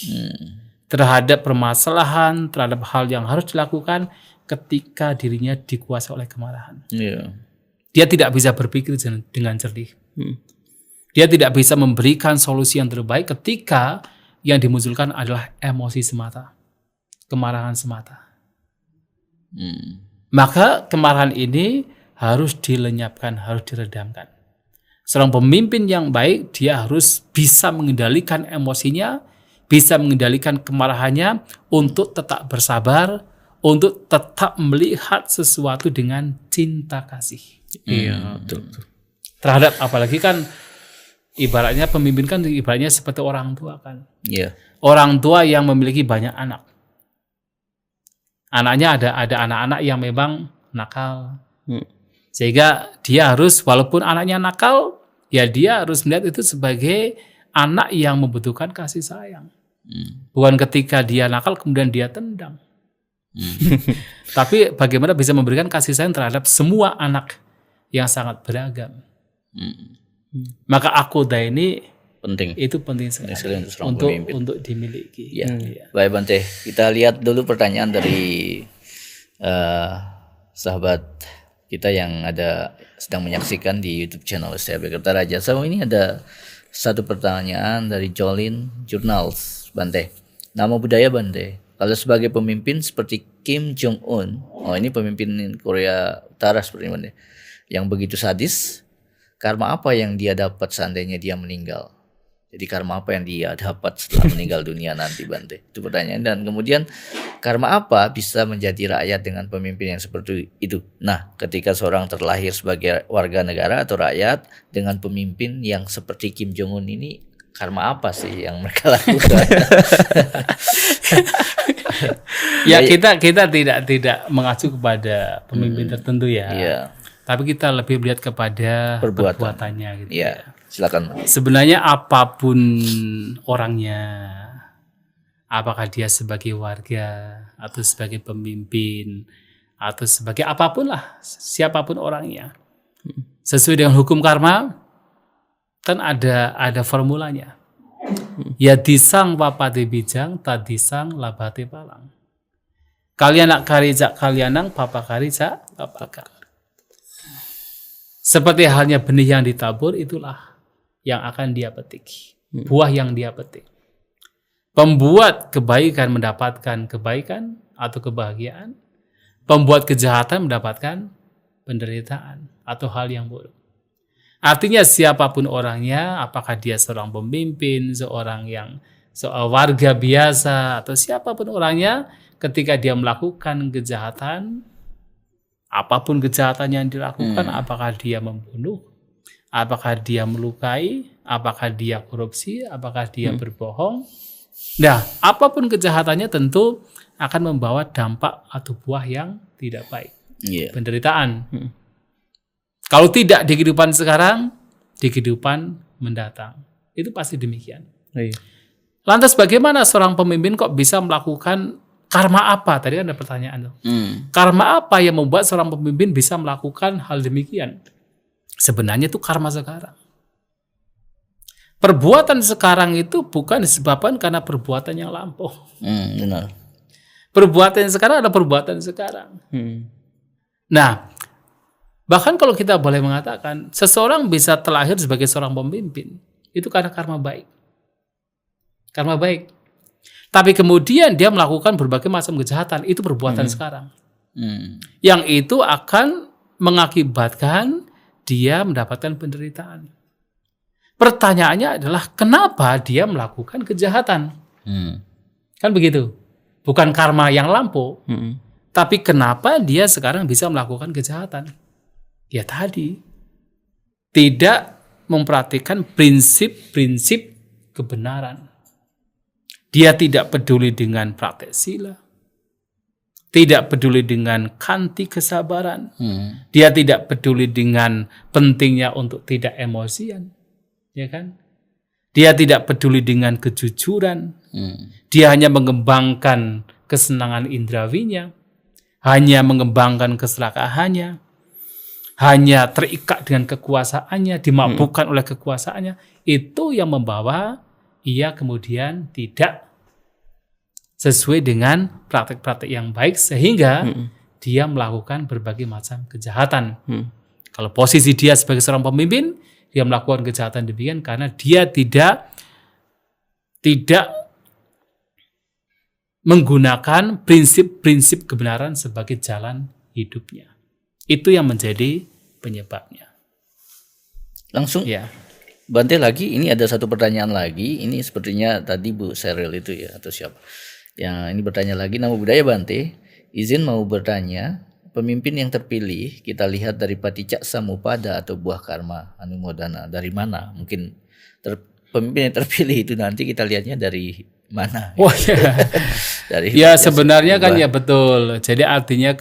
terhadap permasalahan, terhadap hal yang harus dilakukan ketika dirinya dikuasai oleh kemarahan. Dia tidak bisa berpikir dengan jernih. Dia tidak bisa memberikan solusi yang terbaik ketika yang dimunculkan adalah emosi semata, kemarahan semata. Maka kemarahan ini harus dilenyapkan, harus diredamkan. Seorang pemimpin yang baik, dia harus bisa mengendalikan emosinya, bisa mengendalikan kemarahannya untuk tetap bersabar, untuk tetap melihat sesuatu dengan cinta kasih. Iya, betul. Terhadap apalagi kan ibaratnya pemimpin kan ibaratnya seperti orang tua kan. Orang tua yang memiliki banyak anak. Anaknya ada anak-anak yang memang nakal. Sehingga dia harus, walaupun anaknya nakal, ya dia harus melihat itu sebagai anak yang membutuhkan kasih sayang. Bukan ketika dia nakal kemudian dia tendang. Tapi bagaimana bisa memberikan kasih sayang terhadap semua anak yang sangat beragam. Maka akoda ini penting. Itu penting sekali untuk dimiliki. Ya. Baik Bante, kita lihat dulu pertanyaan dari sahabat kita yang sedang menyaksikan di YouTube channel STHB Kertaraja. So ini ada satu pertanyaan dari Jolin Journals, Bante. Nama budaya Bante. Kalau sebagai pemimpin seperti Kim Jong Un, ini pemimpin Korea Utara seperti ini Bante, yang begitu sadis, karma apa yang dia dapat seandainya dia meninggal? Jadi karma apa yang dia dapat setelah meninggal dunia nanti Bante? Itu pertanyaan. Dan kemudian karma apa bisa menjadi rakyat dengan pemimpin yang seperti itu? Nah, ketika seorang terlahir sebagai warga negara atau rakyat dengan pemimpin yang seperti Kim Jong Un ini, karma apa sih yang mereka lakukan? Ya kita tidak mengacu kepada pemimpin tertentu ya. Tapi kita lebih melihat kepada perbuatannya gitu. Iya. Silakan. Sebenarnya apapun orangnya, apakah dia sebagai warga atau sebagai pemimpin atau sebagai apapun lah, siapapun orangnya, sesuai dengan hukum karma kan ada formulanya. Ya disang papate bijang, tadisang labate palang. Kalianak karijak kalianang, papa karijak papaka. Seperti halnya benih yang ditabur, itulah yang akan dia petik, buah yang dia petik. Pembuat kebaikan mendapatkan kebaikan atau kebahagiaan, pembuat kejahatan mendapatkan penderitaan atau hal yang buruk. Artinya siapapun orangnya, apakah dia seorang pemimpin, seorang warga biasa atau siapapun orangnya, ketika dia melakukan kejahatan, apapun kejahatan yang dilakukan, apakah dia membunuh, apakah dia melukai, apakah dia korupsi, apakah dia berbohong. Nah, apapun kejahatannya tentu akan membawa dampak atau buah yang tidak baik. Penderitaan. Kalau tidak di kehidupan sekarang, di kehidupan mendatang. Itu pasti demikian. Lantas bagaimana seorang pemimpin kok bisa melakukan karma apa? Tadi kan ada pertanyaan. Karma apa yang membuat seorang pemimpin bisa melakukan hal demikian? Sebenarnya itu karma sekarang. Perbuatan sekarang itu bukan disebabkan karena perbuatan yang lampau. Benar. Perbuatan yang sekarang adalah perbuatan sekarang. Nah, bahkan kalau kita boleh mengatakan, seseorang bisa terlahir sebagai seorang pemimpin, itu karena karma baik. Karma baik. Tapi kemudian dia melakukan berbagai macam kejahatan, itu perbuatan sekarang. Yang itu akan mengakibatkan dia mendapatkan penderitaan. Pertanyaannya adalah kenapa dia melakukan kejahatan? Kan begitu. Bukan karma yang lampau, tapi kenapa dia sekarang bisa melakukan kejahatan? Ya tadi, tidak memperhatikan prinsip-prinsip kebenaran. Dia tidak peduli dengan praktek sila. Tidak peduli dengan kanti kesabaran. Dia tidak peduli dengan pentingnya untuk tidak emosian. Ya kan? Dia tidak peduli dengan kejujuran. Dia hanya mengembangkan kesenangan indrawinya. Hanya mengembangkan keserakahannya. Hanya terikat dengan kekuasaannya. Dimabukkan oleh kekuasaannya. Itu yang membawa ia kemudian tidak sesuai dengan praktek-praktek yang baik sehingga dia melakukan berbagai macam kejahatan. Kalau posisi dia sebagai seorang pemimpin, dia melakukan kejahatan demikian karena dia tidak menggunakan prinsip-prinsip kebenaran sebagai jalan hidupnya. Itu yang menjadi penyebabnya. Langsung ya. Bante lagi, ini ada satu pertanyaan lagi. Ini sepertinya tadi Bu Seril itu ya atau siapa? Yang ini bertanya lagi, nama budaya Bante, izin mau bertanya, pemimpin yang terpilih kita lihat dari Paticca Samuppada atau buah karma Anumodana, dari mana? Mungkin pemimpin yang terpilih itu nanti kita lihatnya dari mana? Dari ya sebenarnya kan ya betul. Jadi artinya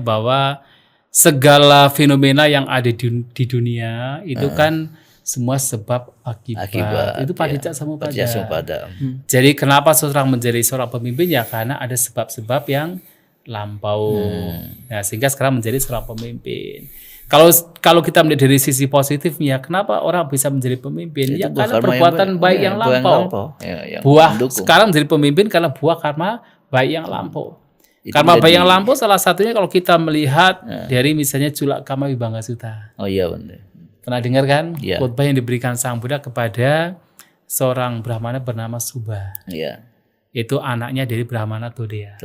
bahwa segala fenomena yang ada di dunia itu kan semua sebab akibat. Itu Paticca Samuppada. Jadi kenapa seseorang menjadi seorang pemimpin ya karena ada sebab-sebab yang lampau. Nah, sehingga sekarang menjadi seorang pemimpin. Kalau kita melihat dari sisi positifnya, kenapa orang bisa menjadi pemimpin? Ya karena perbuatan baik yang lampau. Buah sekarang menjadi pemimpin karena buah karma baik yang lampau. Karma baik yang lampau salah satunya kalau kita melihat dari misalnya Cula Kama Wibangasuta. Oh iya benar. Pernah dengar kan khotbah yang diberikan Sang Buddha kepada seorang Brahmana bernama Subha. Iya. Itu anaknya dari Brahmana Todaya.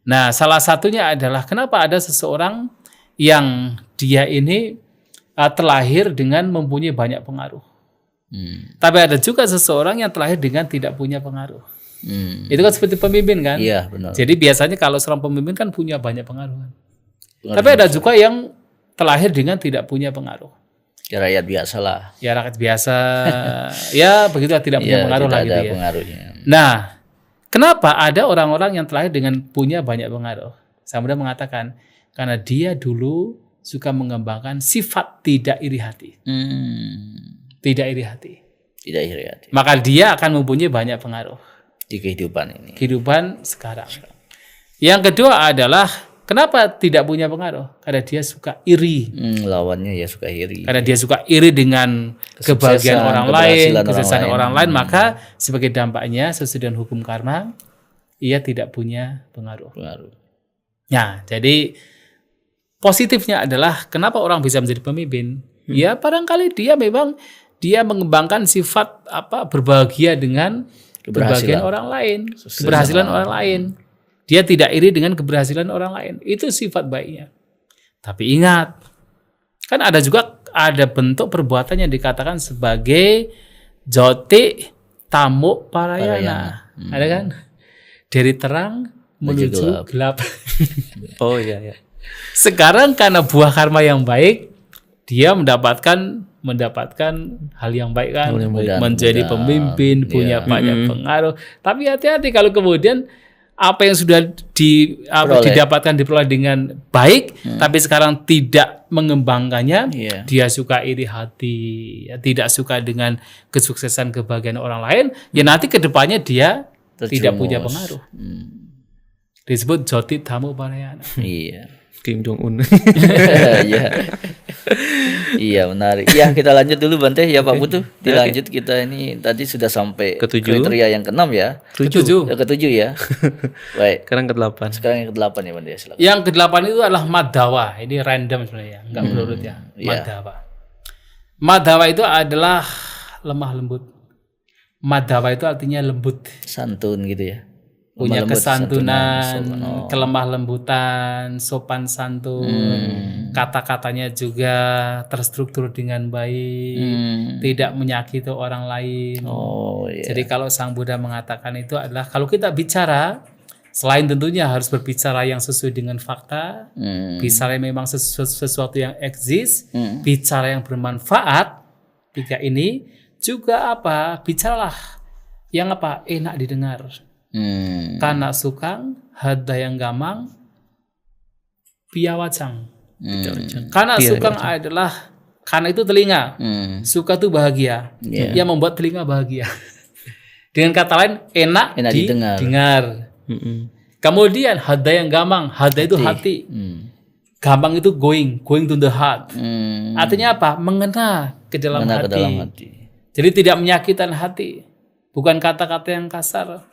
Nah, salah satunya adalah kenapa ada seseorang yang dia ini terlahir dengan mempunyai banyak pengaruh. Tapi ada juga seseorang yang terlahir dengan tidak punya pengaruh. Itu kan seperti pemimpin kan? Iya, benar. Jadi biasanya kalau seorang pemimpin kan punya banyak pengaruh. Tapi ada juga yang terlahir dengan tidak punya pengaruh. Ya rakyat biasa lah. Ya rakyat biasa. Ya begitu tidak punya pengaruh lah gitu ya. Pengaruhnya. Nah, kenapa ada orang-orang yang terlahir dengan punya banyak pengaruh? Sang Buddha mengatakan karena dia dulu suka mengembangkan sifat tidak iri hati. Tidak iri hati. Tidak iri hati. Maka dia akan mempunyai banyak pengaruh Di kehidupan ini. Kehidupan sekarang. Yang kedua adalah kenapa tidak punya pengaruh? Karena dia suka iri. Lawannya ya suka iri. Karena dia suka iri dengan kebahagiaan orang lain, kesuksesan orang lain, maka sebagai dampaknya sesuai dengan hukum karma, ia tidak punya pengaruh. Nah, jadi positifnya adalah kenapa orang bisa menjadi pemimpin? Ya barangkali dia memang dia mengembangkan sifat berbahagia dengan kebahagiaan orang lain, keberhasilan orang lain. Dia tidak iri dengan keberhasilan orang lain. Itu sifat baiknya. Tapi ingat, kan ada bentuk perbuatan yang dikatakan sebagai joti tamu parayana. Ada kan? Dari terang menuju gelap. Oh iya. Sekarang karena buah karma yang baik, dia mendapatkan hal yang baik kan, menjadi pemimpin, punya banyak pengaruh. Tapi hati-hati kalau kemudian apa yang sudah diperoleh dengan baik, tapi sekarang tidak mengembangkannya, dia suka iri hati, tidak suka dengan kesuksesan kebahagiaan orang lain, ya nanti kedepannya dia tidak punya pengaruh. Disebut joti tamu parayana. Iya. Kim Jong Un. Iya menarik. Ya kita lanjut dulu Bante ya Pak Putu. Dilanjut kita ini tadi sudah sampai kriteria yang ke-6 ya. Ke-7 ya. Baik. Sekarang ke-8. Sekarang yang ke-8 ya Bante. Silakan. Yang ke-8 itu adalah Madhawa. Ini random sebenarnya, enggak berurut ya. Madhawa. Madhawa itu adalah lemah lembut. Madhawa itu artinya lembut. Santun gitu ya. Punya kesantunan, kelemah lembutan, sopan santun, kata-katanya juga terstruktur dengan baik, tidak menyakiti orang lain. Jadi kalau Sang Buddha mengatakan itu adalah kalau kita bicara, selain tentunya harus berbicara yang sesuai dengan fakta, bicara yang memang sesuatu yang eksis, bicara yang bermanfaat, tiga ini juga bicaralah yang enak didengar. Kana sukang, hadayang gamang, piyawacang. Kana sukang adalah, kana itu telinga, suka itu bahagia, yang membuat telinga bahagia. Dengan kata lain, enak didengar. Kemudian hadayang gamang, hada itu hati, gamang itu going to the heart. Artinya apa? Mengena ke dalam hati. Jadi tidak menyakitkan hati. Bukan kata-kata yang kasar,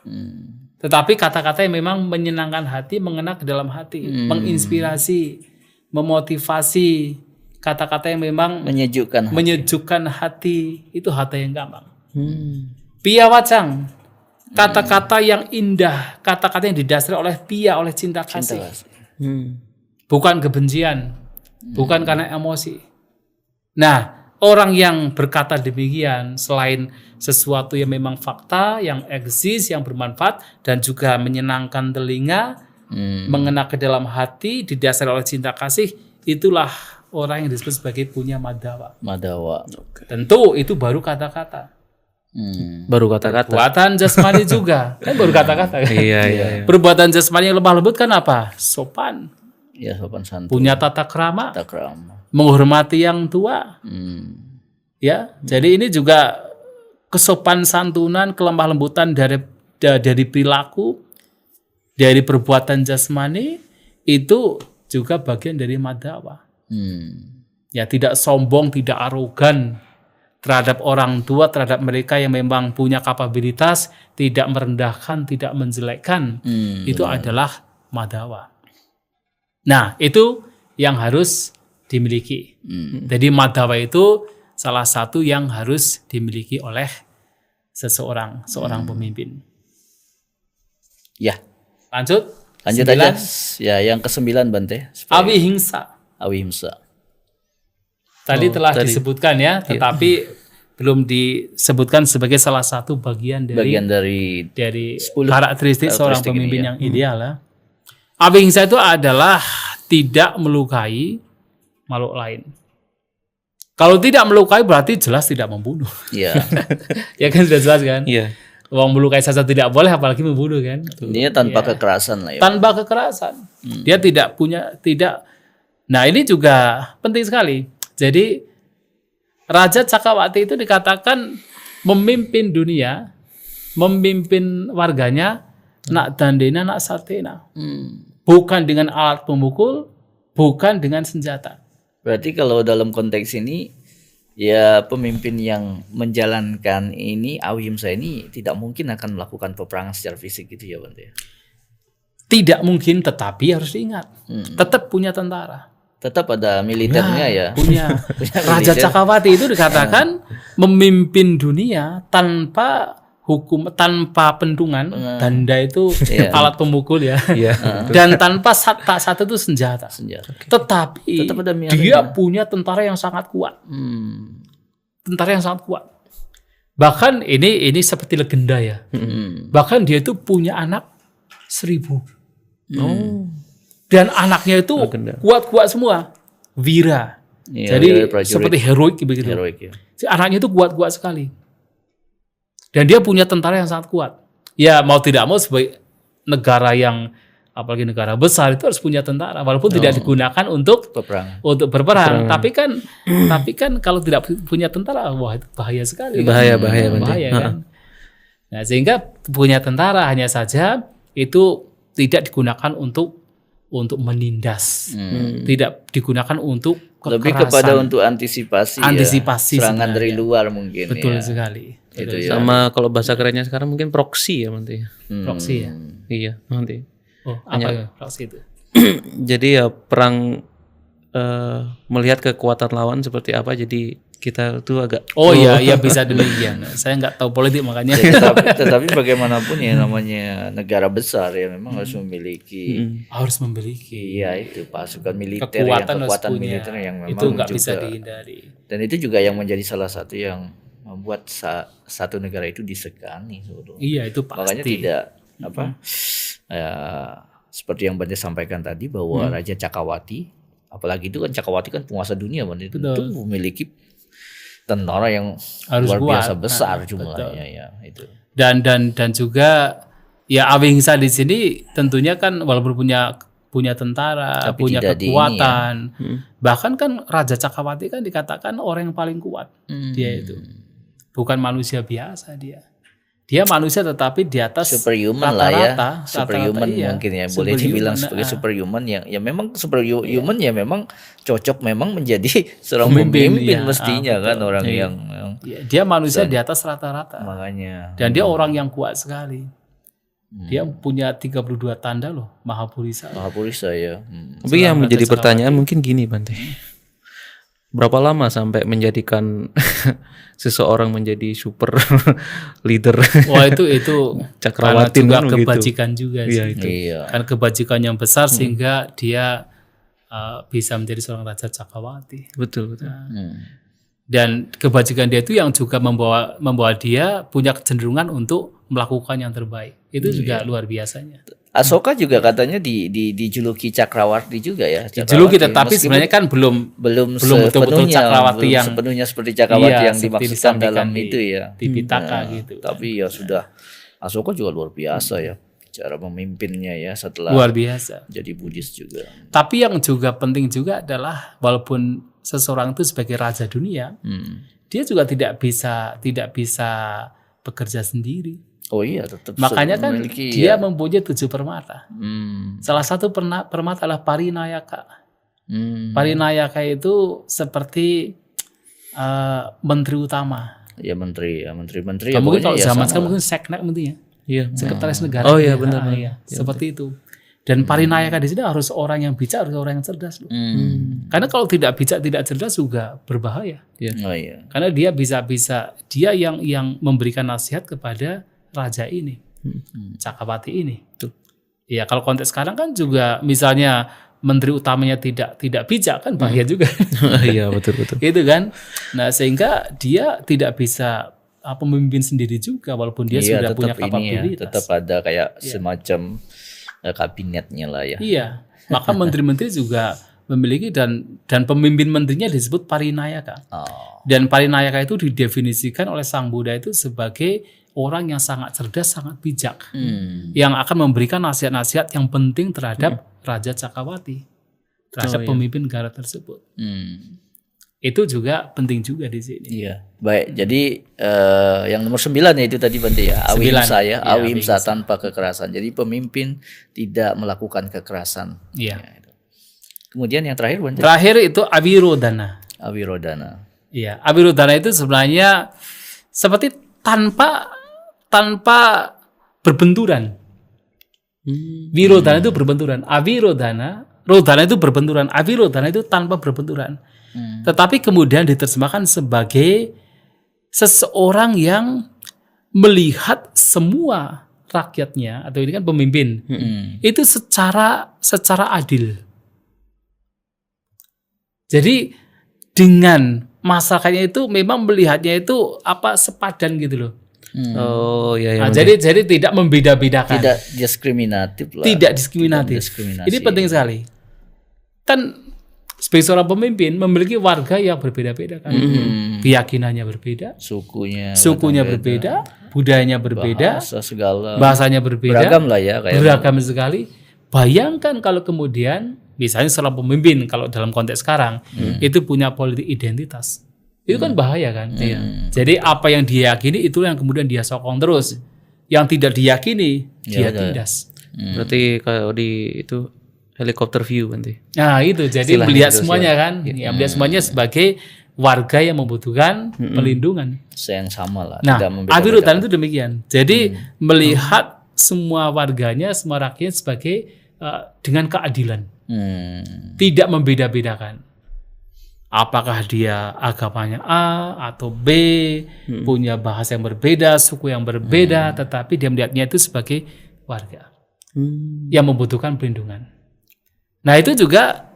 tetapi kata-kata yang memang menyenangkan hati, mengena ke dalam hati, menginspirasi, memotivasi, kata-kata yang memang menyejukkan hati, itu hati yang gampang. Piyawacang, kata-kata yang indah, kata-kata yang didasari oleh oleh cinta kasih, bukan kebencian, bukan karena emosi. Nah, orang yang berkata demikian selain sesuatu yang memang fakta, yang eksis, yang bermanfaat dan juga menyenangkan telinga, mengena ke dalam hati, didasari oleh cinta kasih, itulah orang yang disebut sebagai punya madhawa. Tentu itu baru kata-kata. Baru kata-kata. Perbuatan jasmani juga kan baru kata-kata. Iya. Perbuatan jasmani yang lemah lembut kan apa? Sopan. Ya, sopan santun. Punya tata krama. Menghormati yang tua. Ya, jadi ini juga kesopan santunan, kelemah lembutan dari perilaku, dari perbuatan jasmani itu juga bagian dari madhawa. Ya, tidak sombong, tidak arogan terhadap orang tua, terhadap mereka yang memang punya kapabilitas, tidak merendahkan, tidak menjelekkan. Itu adalah Madhawa. Nah, itu yang harus dimiliki. Jadi Madhawa itu salah satu yang harus dimiliki oleh seorang pemimpin. Ya. Lanjut aja. Ya, yang ke-9 Bante. Awihimsa. Tadi telah disebutkan ya, tetapi belum disebutkan sebagai salah satu bagian dari 10 karakteristik seorang pemimpin yang ideal. Ya. Awihimsa itu adalah tidak melukai makhluk lain. Kalau tidak melukai berarti jelas tidak membunuh. Iya. Ya kan sudah jelas kan? Iya. Uang melukai saja tidak boleh, apalagi membunuh kan? Dia tanpa kekerasan lah ya. Tanpa kekerasan. Dia tidak. Nah, ini juga penting sekali. Jadi Raja Cakrawati itu dikatakan memimpin dunia, memimpin warganya, nak dandena, nak satena. Bukan dengan alat pemukul, bukan dengan senjata. Berarti kalau dalam konteks ini, ya pemimpin yang menjalankan ini, Awihimsa ini tidak mungkin akan melakukan peperangan secara fisik gitu ya Bante? Tidak mungkin, tetapi harus diingat, tetap punya tentara. Tetap ada militernya ya. Punya Raja Cakrawati itu dikatakan memimpin dunia tanpa hukum, tanpa pendungan. Danda itu alat pemukul ya. Dan tanpa satu itu senjata. Tetapi dia punya tentara yang sangat kuat. Tentara yang sangat kuat. Bahkan ini seperti legenda ya. Bahkan dia itu punya anak 1.000. Dan anaknya itu kuat-kuat semua, wira. Jadi seperti heroik begitu. Si anaknya itu kuat-kuat sekali. Dan dia punya tentara yang sangat kuat. Ya mau tidak mau sebagai negara yang, apalagi negara besar itu harus punya tentara, walaupun tidak digunakan untuk berperang. Tapi kan kalau tidak punya tentara, wah itu bahaya sekali. Bahaya kan. Nah, sehingga punya tentara hanya saja itu tidak digunakan untuk menindas, tidak digunakan untuk kekerasan. Lebih kepada untuk antisipasi serangan sebenarnya. Dari luar mungkin. Betul sekali. Itu ya. Sama kalau bahasa kerennya sekarang mungkin proxy ya nanti. Proxy ya. Iya nanti. Oh apa ya proxy itu? Jadi ya perang melihat kekuatan lawan seperti apa, jadi kita tuh agak iya bisa demikian. Saya nggak tahu politik makanya. Tetapi bagaimanapun ya namanya negara besar ya memang harus memiliki iya itu pasukan militer, kekuatan militer yang memang itu nggak bisa dihindari. Dan itu juga yang menjadi salah satu yang membuat satu negara itu disegani sebetulnya. Iya itu pasti. Makanya tidak seperti yang Bante sampaikan tadi bahwa Raja Cakrawati, apalagi itu kan Cakrawati kan penguasa dunia Bante, itu memiliki tentara yang harus luar biasa besar jumlahnya ya itu. Dan juga ya Awihimsa di sini tentunya kan walaupun punya tentara, tapi punya kekuatan. Bahkan kan Raja Cakrawati kan dikatakan orang yang paling kuat. Dia itu. Bukan manusia biasa dia. Dia manusia tetapi di atas superhuman lah ya. Superhuman mungkin ya, boleh dibilang sebagai superhuman yang ya memang superhuman ya memang cocok memang menjadi seorang pemimpin mestinya kan orang yang dia manusia di atas rata-rata. Makanya. Dan dia orang yang kuat sekali. Dia punya 32 tanda loh, Mahapurisa ya. Tapi yang menjadi pertanyaan mungkin gini Bante. Berapa lama sampai menjadikan seseorang menjadi super leader? Wah itu Cakrawati juga kebajikan gitu. Juga sih. Iya. Kan kebajikan yang besar sehingga dia bisa menjadi seorang Raja Cakrawati. Betul. Dan kebajikan dia itu yang juga membawa dia punya kecenderungan untuk melakukan yang terbaik. Itu juga luar biasanya. Asoka juga katanya dijuluki Cakrawarti juga ya. Dijuluki tetapi sebenarnya kan belum betul-betul Cakrawati yang sepenuhnya seperti Cakrawati yang dimaksudkan dalam itu ya. Di Pitaka gitu. Tapi ya sudah, Asoka juga luar biasa ya cara memimpinnya ya setelah luar biasa. Jadi Buddhis juga. Tapi yang juga penting juga adalah walaupun seseorang itu sebagai raja dunia, dia juga tidak bisa bekerja sendiri. Oh iya, tetap. Makanya kan dia mempunyai 7 permata. Salah satu permata adalah Parinayaka. Parinayaka itu seperti menteri utama. Ya menteri ya Mungkin kalau ya zaman sekarang mungkin seknek mungkin ya. Iya. Sekretaris negara. Oh iya benar. Iya, seperti itu. Dan parinayaka di sini harus orang yang bijak, harus orang yang cerdas loh. Karena kalau tidak bijak, tidak cerdas juga berbahaya. Iya. Oh iya. Karena dia bisa dia yang memberikan nasihat kepada raja ini, Cakrawati ini. Iya, kalau konteks sekarang kan juga misalnya menteri utamanya tidak bijak kan bahaya juga. Iya betul. Itu kan. Nah, sehingga dia tidak bisa pemimpin sendiri juga walaupun dia sudah punya kapabilitas. Tetap ada kayak semacam kabinetnya lah ya. Iya. Maka menteri-menteri juga memiliki dan pemimpin menterinya disebut parinayaka. Dan parinayaka itu didefinisikan oleh Sang Buddha itu sebagai orang yang sangat cerdas, sangat bijak. Yang akan memberikan nasihat-nasihat yang penting terhadap Raja Cakrawati, terhadap pemimpin negara tersebut. Itu juga penting juga di sini. Iya. Baik, jadi yang nomor 9 ya itu tadi Bante ya. Awihimsa ya, awihimsa tanpa kekerasan. Jadi pemimpin tidak melakukan kekerasan. Iya. Ya, itu. Kemudian yang terakhir Bante. Terakhir itu awirodana. Awirodana. Iya, awirodana itu sebenarnya seperti tanpa berbenturan. Wirodana itu berbenturan. Rodana itu berbenturan. Awirodana itu tanpa berbenturan. Tetapi kemudian diterjemahkan sebagai seseorang yang melihat semua rakyatnya atau ini kan pemimpin itu secara adil. Jadi dengan masyarakatnya itu memang melihatnya itu sepadan gitu loh. Oh iya. Nah, jadi tidak membeda-bedakan. Tidak diskriminatif lah. Tidak diskriminatif. Ini penting sekali. Kan sebagai seorang pemimpin memiliki warga yang berbeda-beda kan. Keyakinannya berbeda, sukunya berbeda, budayanya berbeda, bahasanya berbeda. Beragam lah ya kayak beragam sekali. Bayangkan kalau kemudian misalnya seorang pemimpin kalau dalam konteks sekarang itu punya politik identitas. Itu kan bahaya kan. Jadi apa yang dia yakini itu yang kemudian dia sokong terus. Yang tidak diyakini dia tindas. Berarti kalau di itu helikopter view nanti. Nah itu jadi melihat semuanya kan. Ya, melihat semuanya sebagai warga yang membutuhkan perlindungan. Yang sama lah. Nah awirodana itu demikian. Jadi melihat semua warganya, semua rakyatnya sebagai dengan keadilan. Tidak membeda-bedakan. Apakah dia agamanya A atau B, punya bahasa yang berbeda, suku yang berbeda, tetapi dia melihatnya itu sebagai warga yang membutuhkan perlindungan. Nah itu juga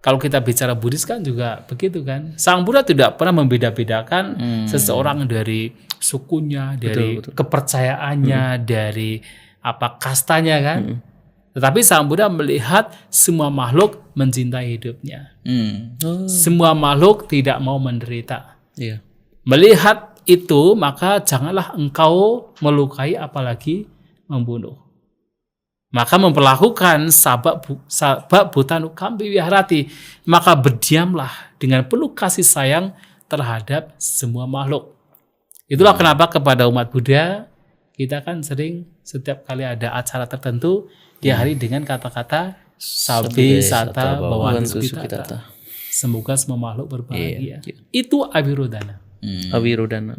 kalau kita bicara Buddhis kan juga begitu kan. Sang Buddha tidak pernah membeda-bedakan seseorang dari sukunya, dari kepercayaannya, dari kastanya kan. Tetapi Sang Buddha melihat semua makhluk mencintai hidupnya. Semua makhluk tidak mau menderita. Melihat itu, maka janganlah engkau melukai apalagi membunuh. Maka memperlakukan sabak butanu kampi wiharati. Maka berdiamlah dengan penuh kasih sayang terhadap semua makhluk. Itulah kenapa kepada umat Buddha, kita kan sering setiap kali ada acara tertentu, diakhiri dengan kata-kata Sabe sata bawantu pitata. Semoga semua makhluk berbahagia. Itu awirodana. Awirodana.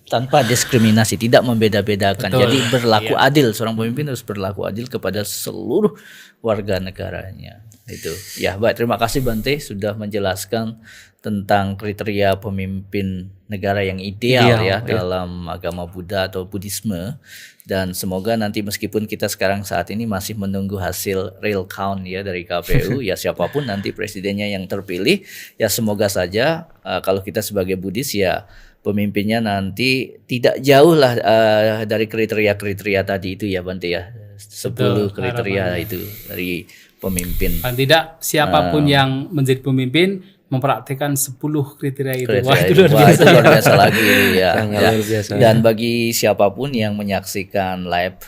Tanpa diskriminasi, tidak membeda-bedakan. Jadi berlaku adil. Seorang pemimpin harus berlaku adil kepada seluruh warga negaranya. Itu. Ya, baik. Terima kasih Bante sudah menjelaskan tentang kriteria pemimpin negara yang ideal dalam agama Buddha atau Buddhisme. Dan semoga nanti meskipun kita sekarang saat ini masih menunggu hasil real count ya dari KPU, ya siapapun nanti presidennya yang terpilih, ya semoga saja kalau kita sebagai Buddhis ya pemimpinnya nanti tidak jauh lah dari kriteria-kriteria tadi itu ya Bante ya. 10 kriteria itu dari pemimpin. Dan tidak siapapun yang menjadi pemimpin mempraktikkan 10 kriteria itu. Wah, itu luar biasa lagi ya. Dan bagi siapapun yang menyaksikan live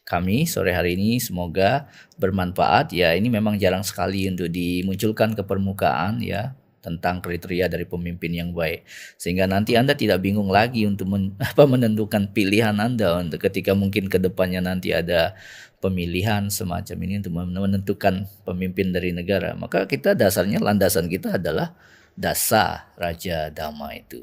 kami sore hari ini, semoga bermanfaat ya. Ini memang jarang sekali untuk dimunculkan ke permukaan ya. tentang kriteria dari pemimpin yang baik, sehingga nanti Anda tidak bingung lagi untuk menentukan pilihan Anda untuk ketika mungkin ke depannya nanti ada pemilihan semacam ini untuk menentukan pemimpin dari negara. Maka kita dasarnya, landasan kita adalah dasar Raja Dhamma itu.